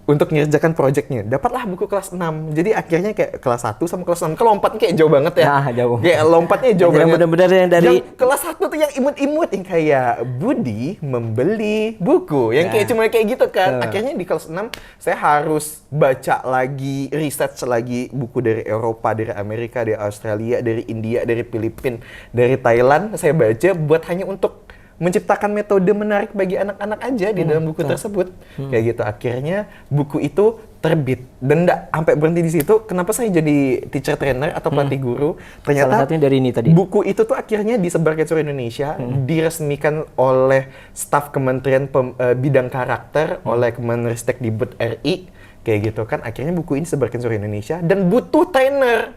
Untuk mengerjakan proyeknya. Dapatlah buku kelas 6. Jadi akhirnya kayak kelas 1 sama kelas 6. Kalau lompatnya kayak jauh banget ya. Nah, jauh. Kayak lompatnya jauh banget. Benar-benar yang dari yang kelas 1 tuh yang imut-imut yang kayak Budi membeli buku. Yang kayak cuma kayak gitu kan. Akhirnya di kelas 6 saya harus baca lagi, research lagi buku dari Eropa, dari Amerika, dari Australia, dari India, dari Filipina, dari Thailand. Saya baca buat hanya untuk menciptakan metode menarik bagi anak-anak aja di dalam buku tersebut. Kayak gitu. Akhirnya buku itu terbit. Dan enggak sampai berhenti di situ. Kenapa saya jadi teacher trainer atau pelatih guru? Ternyata salah satunya dari ini tadi. Buku itu tuh akhirnya disebarkan seluruh Indonesia, diresmikan oleh staf Kementerian Bidang Karakter, oleh Kemenristekdikbud RI. Kayak gitu kan. Akhirnya buku ini disebarkan seluruh Indonesia dan butuh trainer.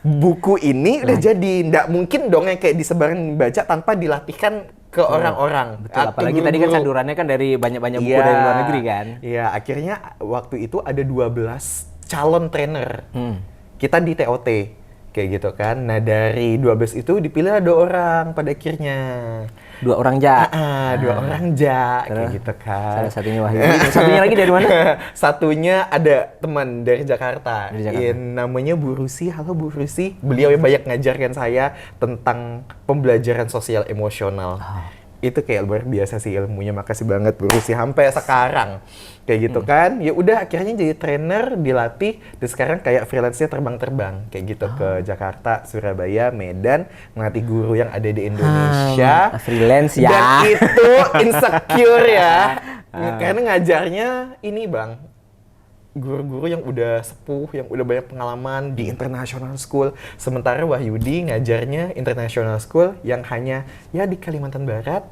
Buku ini udah jadi, nggak mungkin dong yang kayak disebarin baca tanpa dilatihkan ke orang-orang. Betul, apalagi tadi kan sadurannya kan dari banyak-banyak buku dari luar negeri kan. Iya, akhirnya waktu itu ada 12 calon trainer. Kita di TOT, kayak gitu kan. Nah dari 12 itu dipilih 2 orang pada akhirnya. 2 orang ja. 2 orang ja, kayak gitu kan. Salah satunya Wahyu. Satunya lagi dari mana? Satunya ada teman dari Jakarta. Namanya Bu Rusi. Halo Bu Rusi. Beliau yang banyak ngajarkan saya tentang pembelajaran sosial emosional. Itu kayak luar biasa sih ilmunya. Makasih banget Bu Rusi sampai sekarang. Kayak gitu kan. Ya udah akhirnya jadi trainer, dilatih, dan sekarang kayak freelance-nya terbang-terbang kayak gitu ke Jakarta, Surabaya, Medan, melatih guru yang ada di Indonesia. Freelance ya. Dan itu insecure ya. Karena ngajarnya ini Bang, guru-guru yang udah sepuh, yang udah banyak pengalaman di international school. Sementara Wahyudi ngajarnya international school yang hanya ya di Kalimantan Barat.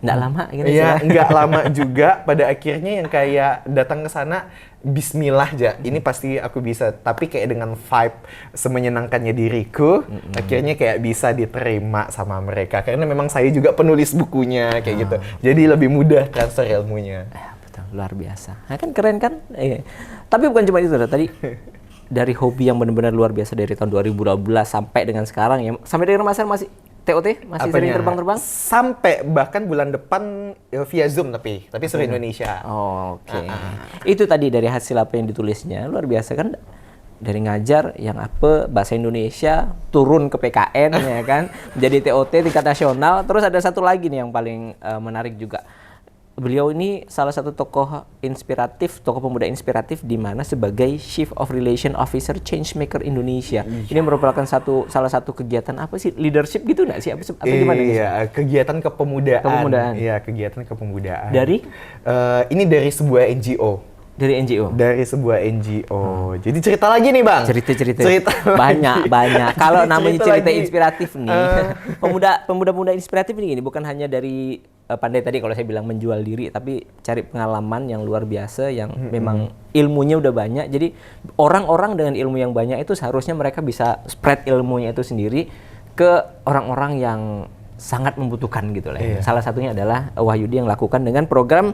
Nggak lama gitu ya. Nggak lama juga. Pada akhirnya yang kayak datang ke sana, bismillah aja, ini pasti aku bisa. Tapi kayak dengan vibe semenyenangkannya diriku, akhirnya kayak bisa diterima sama mereka. Karena memang saya juga penulis bukunya, kayak gitu. Jadi lebih mudah transfer ilmunya. Luar biasa. Nah, kan keren kan? Tapi bukan cuma itu tadi. Dari hobi yang benar-benar luar biasa dari tahun 2012 sampai dengan sekarang ya. Sampai dengan masa masih TOT? Masih sering terbang-terbang? Sampai bahkan bulan depan via Zoom tapi seluruh Indonesia. Oke. Itu tadi dari hasil apa yang ditulisnya. Luar biasa kan? Dari ngajar yang apa bahasa Indonesia turun ke PKN ya kan. Menjadi TOT tingkat nasional. Terus ada satu lagi nih yang paling menarik juga. Beliau ini salah satu tokoh pemuda inspiratif di mana sebagai Chief of Relation Officer Changemaker Indonesia. Ini merupakan salah satu kegiatan apa sih? Leadership gitu nggak sih? Apa gimana guys? Iya, kegiatan kepemudaan. Iya, kegiatan kepemudaan. Dari? Ini dari sebuah NGO. Dari NGO? Dari sebuah NGO. Jadi cerita lagi nih Bang. Cerita banyak. Kalau namanya cerita inspiratif nih, pemuda-pemuda inspiratif ini bukan hanya dari pandai tadi kalau saya bilang menjual diri, tapi cari pengalaman yang luar biasa yang memang ilmunya udah banyak. Jadi orang-orang dengan ilmu yang banyak itu seharusnya mereka bisa spread ilmunya itu sendiri ke orang-orang yang sangat membutuhkan gitu lah. Iya. Salah satunya adalah Wahyudi yang lakukan dengan program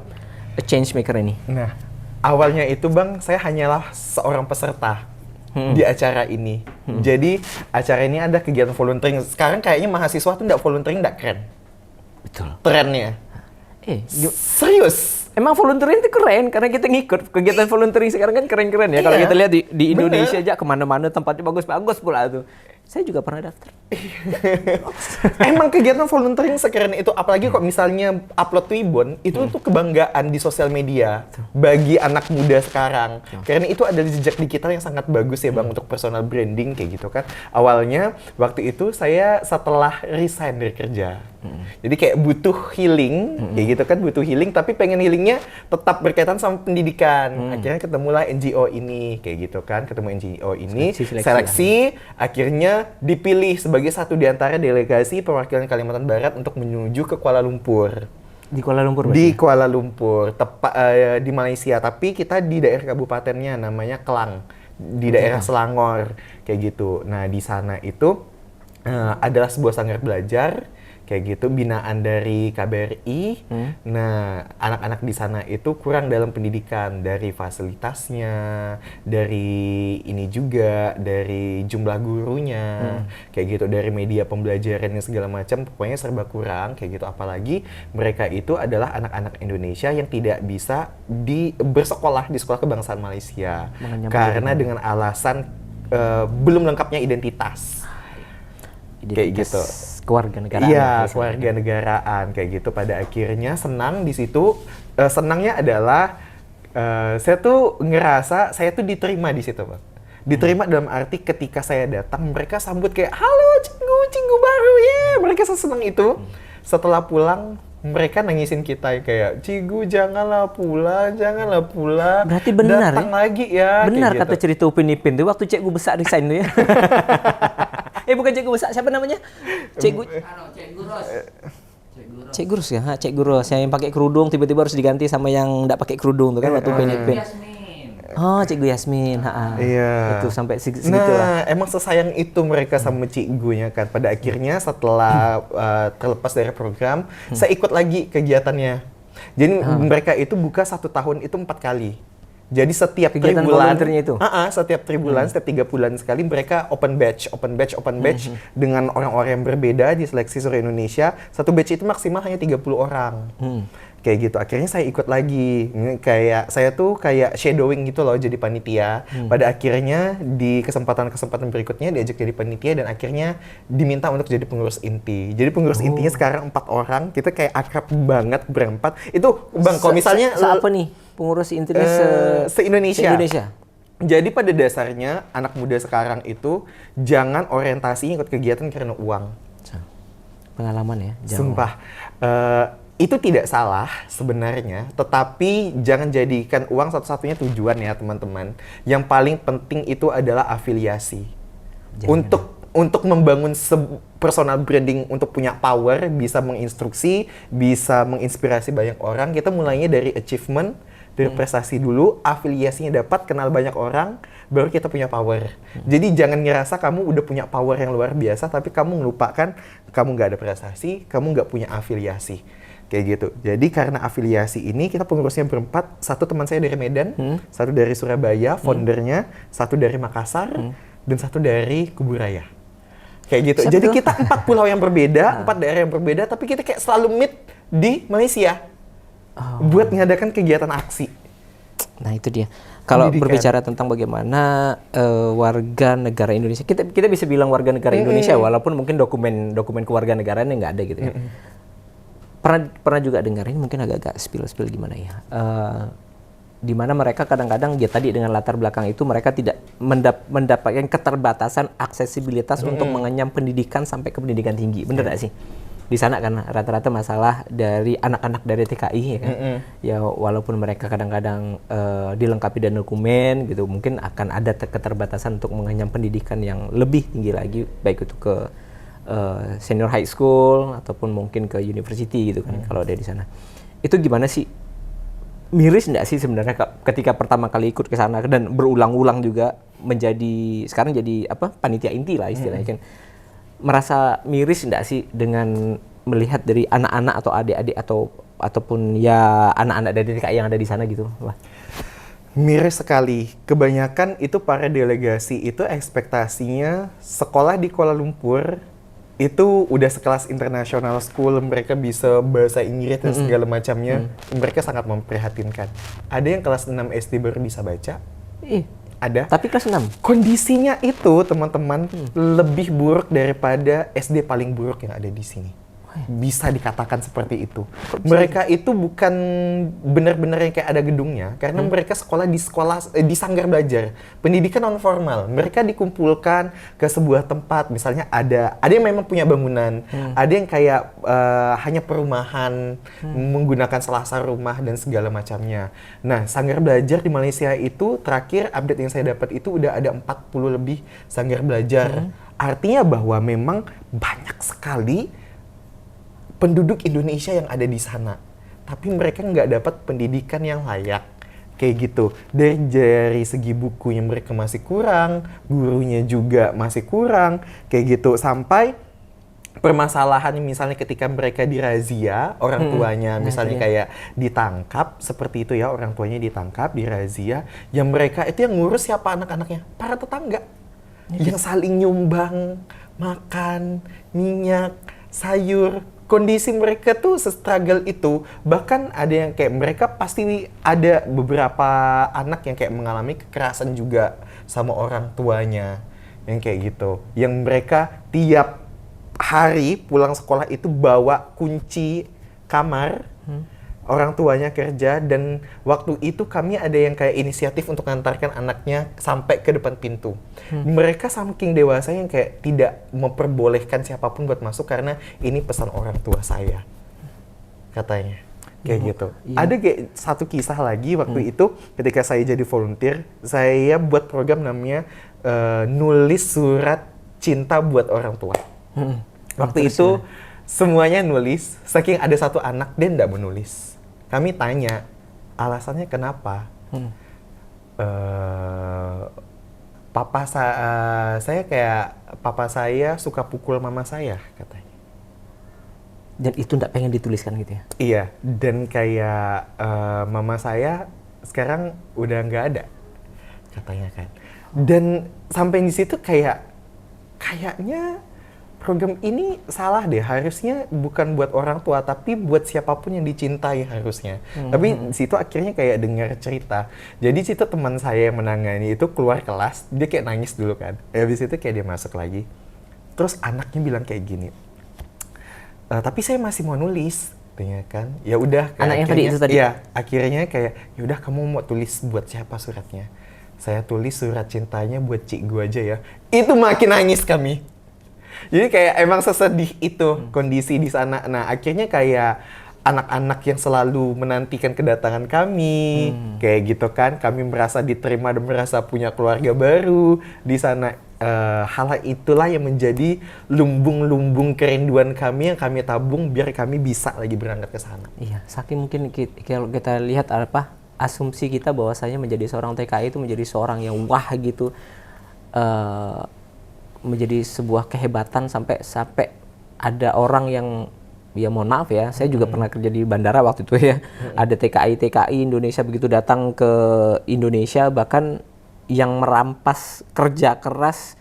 Changemaker ini. Nah, awalnya itu Bang, saya hanyalah seorang peserta di acara ini. Jadi acara ini ada kegiatan volunteering. Sekarang kayaknya mahasiswa tuh nggak volunteering nggak keren. Betul. Trennya. Serius. Emang volunteering itu keren karena kita ngikut kegiatan volunteering sekarang kan keren-keren ya. Kalau kita lihat di Indonesia aja kemana-mana tempatnya bagus-bagus pula tuh. Saya juga pernah daftar. Emang kegiatan volunteering sekeren itu, apalagi kok misalnya upload Twibbon, itu tuh kebanggaan di sosial media bagi anak muda sekarang. Karena itu adalah jejak digital yang sangat bagus ya Bang untuk personal branding kayak gitu kan. Awalnya waktu itu saya setelah resign dari kerja. Jadi kayak butuh healing, kayak gitu kan, butuh healing tapi pengen healingnya tetap berkaitan sama pendidikan. Akhirnya ketemulah NGO ini, kayak gitu kan, ketemu NGO ini, seleksi akhirnya dipilih sebagai satu di antara delegasi perwakilan Kalimantan Barat untuk menuju ke Kuala Lumpur. Di Kuala Lumpur? Di Kuala Lumpur, tepat di Malaysia, tapi kita di daerah kabupatennya namanya Kelang, di daerah Selangor, kayak gitu. Nah di sana itu adalah sebuah sanggar belajar, kayak gitu, binaan dari KBRI. Nah, anak-anak di sana itu kurang dalam pendidikan, dari fasilitasnya, dari ini juga, dari jumlah gurunya, kayak gitu, dari media pembelajarannya segala macam, pokoknya serba kurang kayak gitu. Apalagi mereka itu adalah anak-anak Indonesia yang tidak bisa bersekolah di sekolah kebangsaan Malaysia karena dengan alasan belum lengkapnya identitas. Kayak gitu. Kewarganegaraan. Iya, kewarganegaraan kayak gitu. Pada akhirnya senang di situ. Senangnya adalah saya tuh ngerasa saya tuh diterima di situ, Bang. Diterima dalam arti ketika saya datang mereka sambut kayak, halo cinggu baru ya. Mereka senang itu. Setelah pulang mereka nangisin kita kayak, Cigu janganlah pulang. Berarti benar datang lagi ya. Benar kayak kata gitu. cerita Upin Ipin tuh waktu Cikgu besar resign tuh ya. Bukan Cikgu besar, siapa namanya? Cikgu Cikgu Ros ya, Cikgu Ros yang pakai kerudung tiba-tiba harus diganti sama yang enggak pakai kerudung tuh kan waktu Upin Ipin. Oh, Cikgu Yasmin, Iya. Itu sampai segitu Nah, emang sesayang itu mereka sama cikgunya kan. Pada akhirnya setelah terlepas dari program, saya ikut lagi kegiatannya. Jadi mereka itu buka 1 tahun itu 4 kali. Jadi setiap kegiatan tribulan volunteernya itu? Setiap tribulan, setiap 3 bulan sekali mereka open batch dengan orang-orang yang berbeda di seleksi seluruh Indonesia. Satu batch itu maksimal hanya 30 orang. Kayak gitu. Akhirnya saya ikut lagi. Kayak saya tuh kayak shadowing gitu loh jadi panitia. Pada akhirnya di kesempatan-kesempatan berikutnya diajak jadi panitia dan akhirnya diminta untuk jadi pengurus inti. Jadi pengurus intinya sekarang 4 orang. Kita kayak akrab banget berempat. Itu Bang, kalau misalnya apa nih? Pengurus inti se-Indonesia. Jadi pada dasarnya anak muda sekarang itu jangan orientasinya ikut kegiatan karena uang. Pengalaman ya. Sumpah. Itu tidak salah sebenarnya, tetapi jangan jadikan uang satu-satunya tujuan ya teman-teman. Yang paling penting itu adalah afiliasi. Untuk membangun personal branding, untuk punya power, bisa menginstruksi, bisa menginspirasi banyak orang, kita mulainya dari achievement, dari prestasi dulu, afiliasinya dapat, kenal banyak orang, baru kita punya power. Jadi jangan ngerasa kamu udah punya power yang luar biasa, tapi kamu melupakan kamu nggak ada prestasi, kamu nggak punya afiliasi. Kayak gitu. Jadi karena afiliasi ini, kita pengurusnya berempat, satu teman saya dari Medan, satu dari Surabaya, foundernya, satu dari Makassar, dan satu dari Kuburaya. Kayak gitu. Jadi kita 4 pulau yang berbeda, 4 daerah yang berbeda, tapi kita kayak selalu meet di Malaysia. Buat mengadakan kegiatan aksi. Nah itu dia. Kalau berbicara tentang bagaimana warga negara Indonesia, kita bisa bilang warga negara Indonesia walaupun mungkin dokumen kewarganegaraannya nggak ada gitu ya. Pernah juga dengar ini mungkin agak-agak spill gimana ya. Di mana mereka kadang-kadang ya tadi dengan latar belakang itu mereka tidak mendapatkan keterbatasan aksesibilitas untuk mengenyam pendidikan sampai ke pendidikan tinggi. Bener nggak sih? Di sana kan rata-rata masalah dari anak-anak dari TKI ya kan. Ya walaupun mereka kadang-kadang dilengkapi dengan dokumen gitu, mungkin akan ada keterbatasan untuk mengenyam pendidikan yang lebih tinggi lagi, baik itu ke senior high school ataupun mungkin ke university gitu kan kalau ada di sana. Itu gimana sih? Miris nggak sih sebenarnya ketika pertama kali ikut ke sana dan berulang-ulang juga sekarang jadi panitia inti lah istilahnya kan. Merasa miris nggak sih dengan melihat dari anak-anak atau adik-adik ataupun ya anak-anak dari DKI yang ada di sana gitu? Wah. Miris sekali. Kebanyakan itu para delegasi itu ekspektasinya sekolah di Kuala Lumpur itu udah sekelas international school, mereka bisa bahasa Inggris dan segala macamnya. Mereka sangat memprihatinkan. Ada yang kelas 6 SD baru bisa baca. Ada. Tapi kelas 6? Kondisinya itu, teman-teman, lebih buruk daripada SD paling buruk yang ada di sini. Bisa dikatakan seperti itu. Mereka itu bukan benar-benar yang kayak ada gedungnya, karena mereka sekolah di sanggar belajar, pendidikan non formal. Mereka dikumpulkan ke sebuah tempat, misalnya ada yang memang punya bangunan, ada yang kayak hanya perumahan, menggunakan selasar rumah dan segala macamnya. Nah, sanggar belajar di Malaysia itu terakhir update yang saya dapat itu udah ada 40 lebih sanggar belajar. Artinya bahwa memang banyak sekali penduduk Indonesia yang ada di sana, tapi mereka nggak dapat pendidikan yang layak, kayak gitu. Dari segi bukunya mereka masih kurang, gurunya juga masih kurang, kayak gitu. Sampai permasalahan misalnya ketika mereka dirazia orang tuanya misalnya kayak ditangkap seperti itu ya, orang tuanya ditangkap dirazia, yang mereka itu yang ngurus siapa anak-anaknya? Para tetangga yang saling nyumbang makan minyak sayur. Kondisi mereka tuh se-struggle itu, bahkan ada yang kayak mereka pasti ada beberapa anak yang kayak mengalami kekerasan juga sama orang tuanya yang kayak gitu, yang mereka tiap hari pulang sekolah itu bawa kunci kamar, orang tuanya kerja, dan waktu itu kami ada yang kayak inisiatif untuk mengantarkan anaknya sampai ke depan pintu. Mereka saking dewasa yang kayak tidak memperbolehkan siapapun buat masuk karena ini pesan orang tua saya, katanya. Kayak gitu. Ada kayak satu kisah lagi waktu itu ketika saya jadi volunteer, saya buat program namanya nulis surat cinta buat orang tua. Waktu itu semuanya nulis, saking ada satu anak dia nggak menulis. Kami tanya, alasannya kenapa? Papa saya suka pukul mama saya, katanya. Dan itu nggak pengen dituliskan gitu ya? Iya, dan kayak mama saya sekarang udah nggak ada, katanya kan. Dan sampai di situ kayaknya program ini salah deh, harusnya bukan buat orang tua tapi buat siapapun yang dicintai harusnya. Tapi di situ akhirnya kayak dengar cerita. Jadi situ teman saya yang menangani itu keluar kelas, dia kayak nangis dulu kan. Habis itu kayak dia masuk lagi. Terus anaknya bilang kayak gini, tapi saya masih mau nulis, katanya kan. Ya udah. Anak yang tadi itu tadi. Iya, akhirnya kayak ya udah kamu mau tulis buat siapa suratnya? Saya tulis surat cintanya buat cik gua aja ya. Itu makin nangis kami. Jadi kayak emang sesedih itu kondisi di sana. Nah akhirnya kayak anak-anak yang selalu menantikan kedatangan kami, kayak gitu kan, kami merasa diterima dan merasa punya keluarga baru di sana. Hal itulah yang menjadi lumbung-lumbung kerinduan kami yang kami tabung biar kami bisa lagi berangkat ke sana. Iya, saking mungkin kalau kita lihat asumsi kita bahwasanya menjadi seorang TKI itu menjadi seorang yang wah gitu. Menjadi sebuah kehebatan sampai ada orang yang, ya mohon maaf ya, saya juga pernah kerja di bandara waktu itu ya, ada TKI Indonesia begitu datang ke Indonesia, bahkan yang merampas kerja keras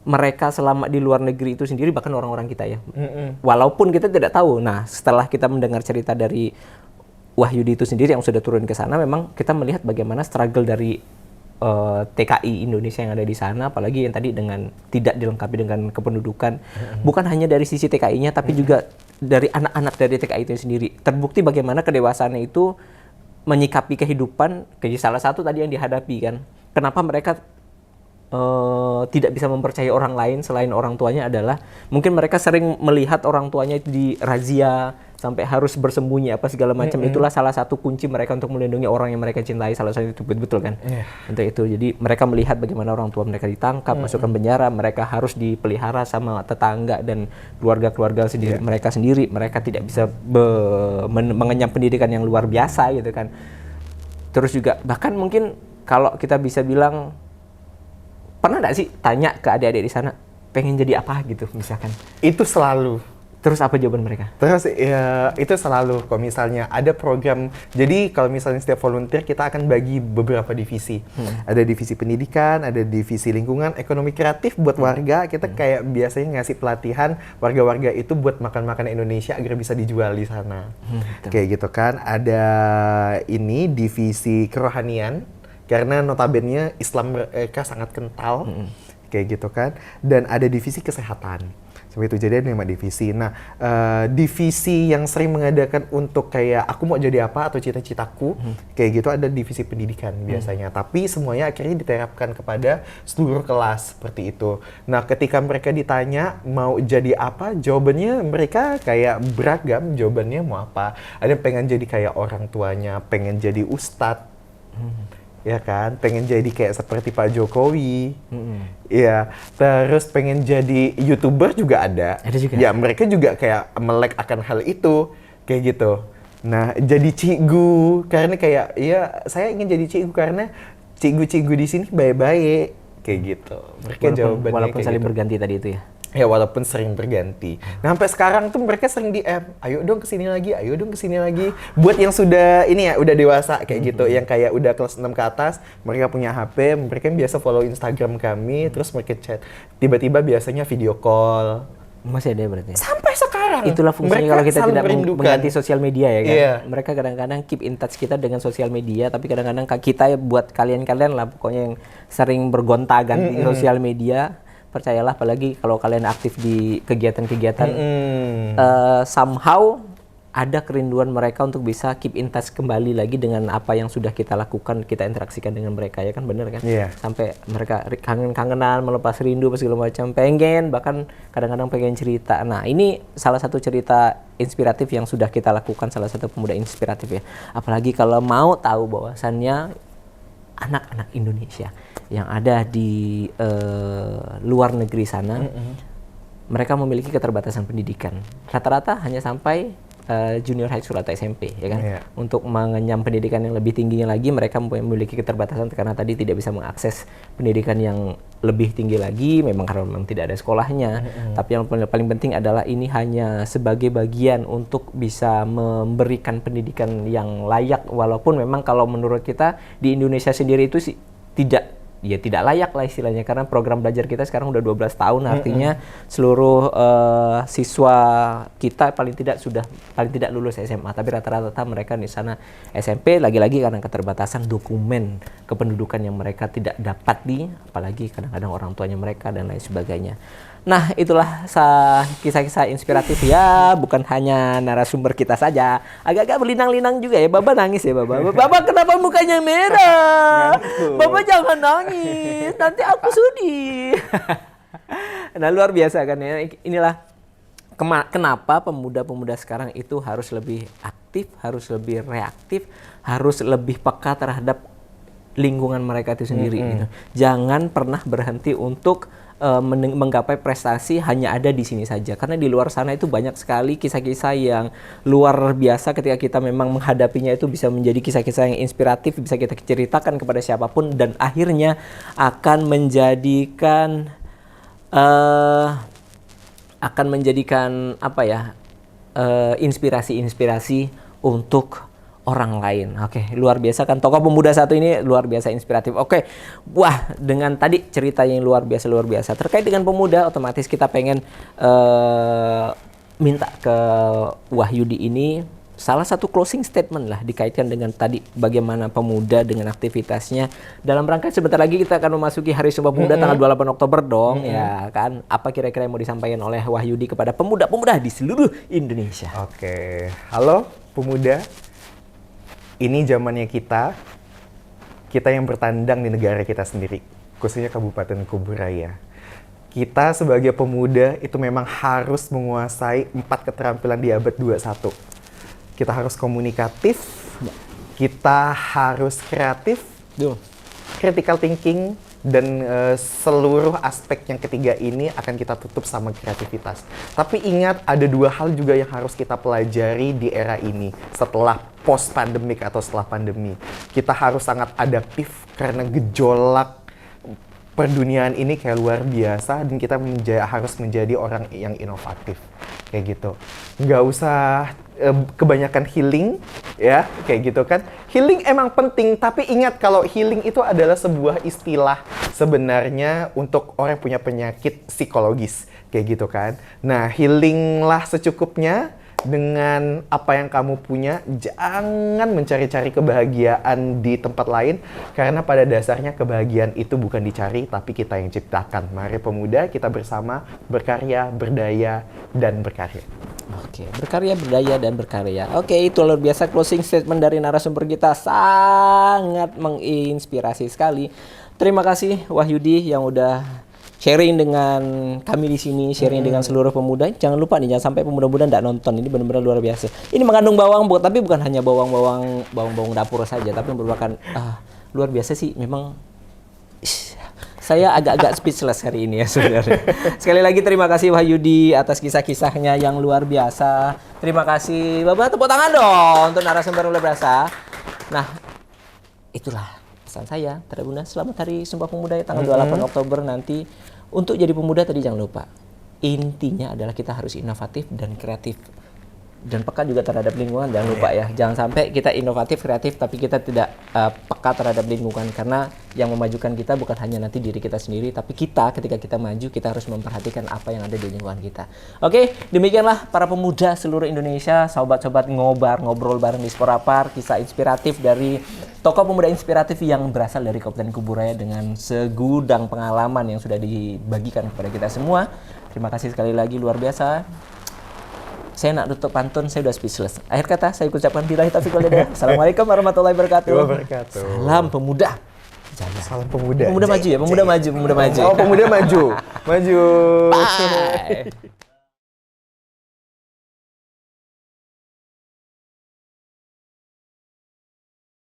mereka selama di luar negeri itu sendiri, bahkan orang-orang kita ya, walaupun kita tidak tahu. Nah setelah kita mendengar cerita dari Wahyudi itu sendiri yang sudah turun ke sana, memang kita melihat bagaimana struggle dari TKI Indonesia yang ada di sana, apalagi yang tadi dengan tidak dilengkapi dengan kependudukan, bukan hanya dari sisi TKI-nya, tapi juga dari anak-anak dari TKI itu sendiri. Terbukti bagaimana kedewasaannya itu menyikapi kehidupan, kayak salah satu tadi yang dihadapi kan. Kenapa mereka tidak bisa mempercayai orang lain selain orang tuanya adalah mungkin mereka sering melihat orang tuanya itu dirazia sampai harus bersembunyi apa segala macam. Itulah salah satu kunci mereka untuk melindungi orang yang mereka cintai, salah satu itu betul kan. Untuk itu jadi mereka melihat bagaimana orang tua mereka ditangkap, masukkan penjara, mereka harus dipelihara sama tetangga dan keluarga-keluarga sendiri, mereka tidak bisa mengenyam pendidikan yang luar biasa gitu kan. Terus juga bahkan mungkin kalau kita bisa bilang, pernah nggak sih tanya ke adik-adik di sana pengen jadi apa gitu misalkan? Itu selalu. Terus apa jawaban mereka? Terus ya itu selalu kalau misalnya ada program. Jadi kalau misalnya setiap volunteer kita akan bagi beberapa divisi. Ada divisi pendidikan, ada divisi lingkungan, ekonomi kreatif buat warga. Kita kayak biasanya ngasih pelatihan warga-warga itu buat makan-makan Indonesia agar bisa dijual di sana. Kayak gitu kan. Ada ini divisi kerohanian. Karena notabene Islam mereka sangat kental, kayak gitu kan. Dan ada divisi kesehatan. Seperti itu, jadi ada 5 divisi. Nah, divisi yang sering mengadakan untuk kayak aku mau jadi apa atau cita-citaku, kayak gitu ada divisi pendidikan biasanya. Tapi semuanya akhirnya diterapkan kepada seluruh kelas seperti itu. Nah, ketika mereka ditanya mau jadi apa, jawabannya mereka kayak beragam. Jawabannya mau apa? Ada yang pengen jadi kayak orang tuanya, pengen jadi ustadz. Ya kan, pengen jadi kayak seperti Pak Jokowi, ya. Terus pengen jadi YouTuber juga ada. Ada juga. Ya mereka juga kayak melek akan hal itu, kayak gitu. Nah, jadi cikgu karena kayak, ya saya ingin jadi cikgu karena cikgu-cikgu di sini baik-baik, kayak gitu. Mereka jawabannya walaupun kayak saling gitu. berganti tadi itu ya. Ya walaupun sering berganti. Nah sampai sekarang tuh mereka sering DM, ayo dong kesini lagi, ayo dong kesini lagi. Buat yang sudah ini ya, udah dewasa kayak gitu, yang kayak udah kelas 6 ke atas, mereka punya HP, mereka biasa follow Instagram kami, terus mereka chat. Tiba-tiba biasanya video call. Masih ada berarti? Sampai sekarang. Itulah fungsinya mereka kalau kita tidak merindukan. mengganti sosial media ya kan. Iya. Mereka kadang-kadang keep in touch kita dengan sosial media, tapi kadang-kadang kita buat kalian-kalian lah pokoknya yang sering bergonta-ganti sosial media, percayalah apalagi kalau kalian aktif di kegiatan-kegiatan, somehow ada kerinduan mereka untuk bisa keep in touch kembali lagi dengan apa yang sudah kita lakukan, kita interaksikan dengan mereka, ya kan, bener kan? Iya. Sampai mereka kangen-kangenan, melepas rindu, segala macam, pengen, bahkan kadang-kadang pengen cerita. Nah ini salah satu cerita inspiratif yang sudah kita lakukan, salah satu pemuda inspiratif ya. Apalagi kalau mau tahu bahwasannya anak-anak Indonesia yang ada di luar negeri sana, mereka memiliki keterbatasan pendidikan. Rata-rata hanya sampai junior high school atau SMP, ya kan? Untuk mengenyam pendidikan yang lebih tingginya lagi, mereka memiliki keterbatasan karena tadi tidak bisa mengakses pendidikan yang lebih tinggi lagi, memang karena memang tidak ada sekolahnya. Tapi yang paling penting adalah ini hanya sebagai bagian untuk bisa memberikan pendidikan yang layak, walaupun memang kalau menurut kita di Indonesia sendiri itu sih tidak layak lah istilahnya, karena program belajar kita sekarang udah 12 tahun, artinya seluruh siswa kita paling tidak lulus SMA, tapi rata-rata mereka di sana SMP, lagi-lagi karena keterbatasan dokumen kependudukan yang mereka tidak dapat apalagi kadang-kadang orang tuanya mereka dan lain sebagainya. Nah, itulah kisah-kisah inspiratif ya, bukan hanya narasumber kita saja. Agak-agak berlinang-linang juga ya. Baba nangis ya, Baba. Baba kenapa mukanya merah? Baba jangan nangis, nanti aku sedih. Nah, luar biasa kan ya. Inilah kenapa pemuda-pemuda sekarang itu harus lebih aktif, harus lebih reaktif, harus lebih peka terhadap lingkungan mereka itu sendiri. Gitu. Jangan pernah berhenti untuk menggapai prestasi hanya ada di sini saja, karena di luar sana itu banyak sekali kisah-kisah yang luar biasa. Ketika kita memang menghadapinya itu bisa menjadi kisah-kisah yang inspiratif, bisa kita ceritakan kepada siapapun dan akhirnya akan menjadikan inspirasi-inspirasi untuk orang lain. Oke, luar biasa kan, tokoh pemuda satu ini luar biasa inspiratif. Oke, wah, dengan tadi cerita yang luar biasa terkait dengan pemuda, otomatis kita pengen minta ke Wahyudi ini salah satu closing statement lah dikaitkan dengan tadi bagaimana pemuda dengan aktivitasnya dalam rangka sebentar lagi kita akan memasuki Hari Sumpah Pemuda tanggal 28 Oktober dong, ya kan? Apa kira-kira yang mau disampaikan oleh Wahyudi kepada pemuda-pemuda di seluruh Indonesia? Oke, halo pemuda. Ini zamannya kita yang bertandang di negara kita sendiri, khususnya Kabupaten Kuburaya. Kita sebagai pemuda itu memang harus menguasai 4 keterampilan di abad 21. Kita harus komunikatif, kita harus kreatif, critical thinking, dan seluruh aspek yang ketiga ini akan kita tutup sama kreativitas. Tapi ingat, ada 2 hal juga yang harus kita pelajari di era ini setelah post pandemik atau setelah pandemi. Kita harus sangat adaptif karena gejolak perduniaan ini kayak luar biasa, dan kita harus menjadi orang yang inovatif kayak gitu. Nggak usah kebanyakan healing ya, kayak gitu kan. Healing emang penting, tapi ingat kalau healing itu adalah sebuah istilah sebenarnya untuk orang yang punya penyakit psikologis kayak gitu kan. Nah, healinglah secukupnya dengan apa yang kamu punya. Jangan mencari-cari kebahagiaan di tempat lain, karena pada dasarnya kebahagiaan itu bukan dicari, tapi kita yang ciptakan. Mari pemuda, kita bersama berkarya, berdaya, dan berkarya. Oke, berkarya, berdaya, dan berkarya. Oke, itu luar biasa closing statement dari narasumber kita, sangat menginspirasi sekali. Terima kasih Wahyudi yang udah sharing dengan kami di sini, sharing dengan seluruh pemuda. Jangan lupa nih, jangan sampai pemuda-pemuda nggak nonton. Ini benar-benar luar biasa. Ini mengandung bawang, tapi bukan hanya bawang dapur saja, tapi merupakan luar biasa sih. Memang saya agak-agak speechless hari ini ya sebenarnya. Sekali lagi terima kasih Wahyudi atas kisah-kisahnya yang luar biasa. Terima kasih Bapak, tepuk tangan dong untuk narasumber luar biasa. Nah, itulah pesan saya terhadap Bunda. Selamat Hari Sumpah Pemuda ya, tanggal 28 Oktober nanti. Untuk jadi pemuda tadi jangan lupa intinya adalah kita harus inovatif dan kreatif. Dan peka juga terhadap lingkungan, jangan lupa ya. Jangan sampai kita inovatif, kreatif, tapi kita tidak peka terhadap lingkungan. Karena yang memajukan kita bukan hanya nanti diri kita sendiri, tapi kita ketika kita maju, kita harus memperhatikan apa yang ada di lingkungan kita. Oke, demikianlah para pemuda seluruh Indonesia, sobat-sobat ngobrol bareng Dispora Par, kisah inspiratif dari tokoh pemuda inspiratif yang berasal dari Kabupaten Kuburaya dengan segudang pengalaman yang sudah dibagikan kepada kita semua. Terima kasih sekali lagi, luar biasa. Saya nak tutup pantun, saya udah speechless. Akhir kata saya ucapkan billahi taufiq wal hidayah. Assalamualaikum warahmatullahi wabarakatuh. Salam pemuda. Salam pemuda. Pemuda maju ya, pemuda maju. Oh, pemuda maju. Maju. Bye.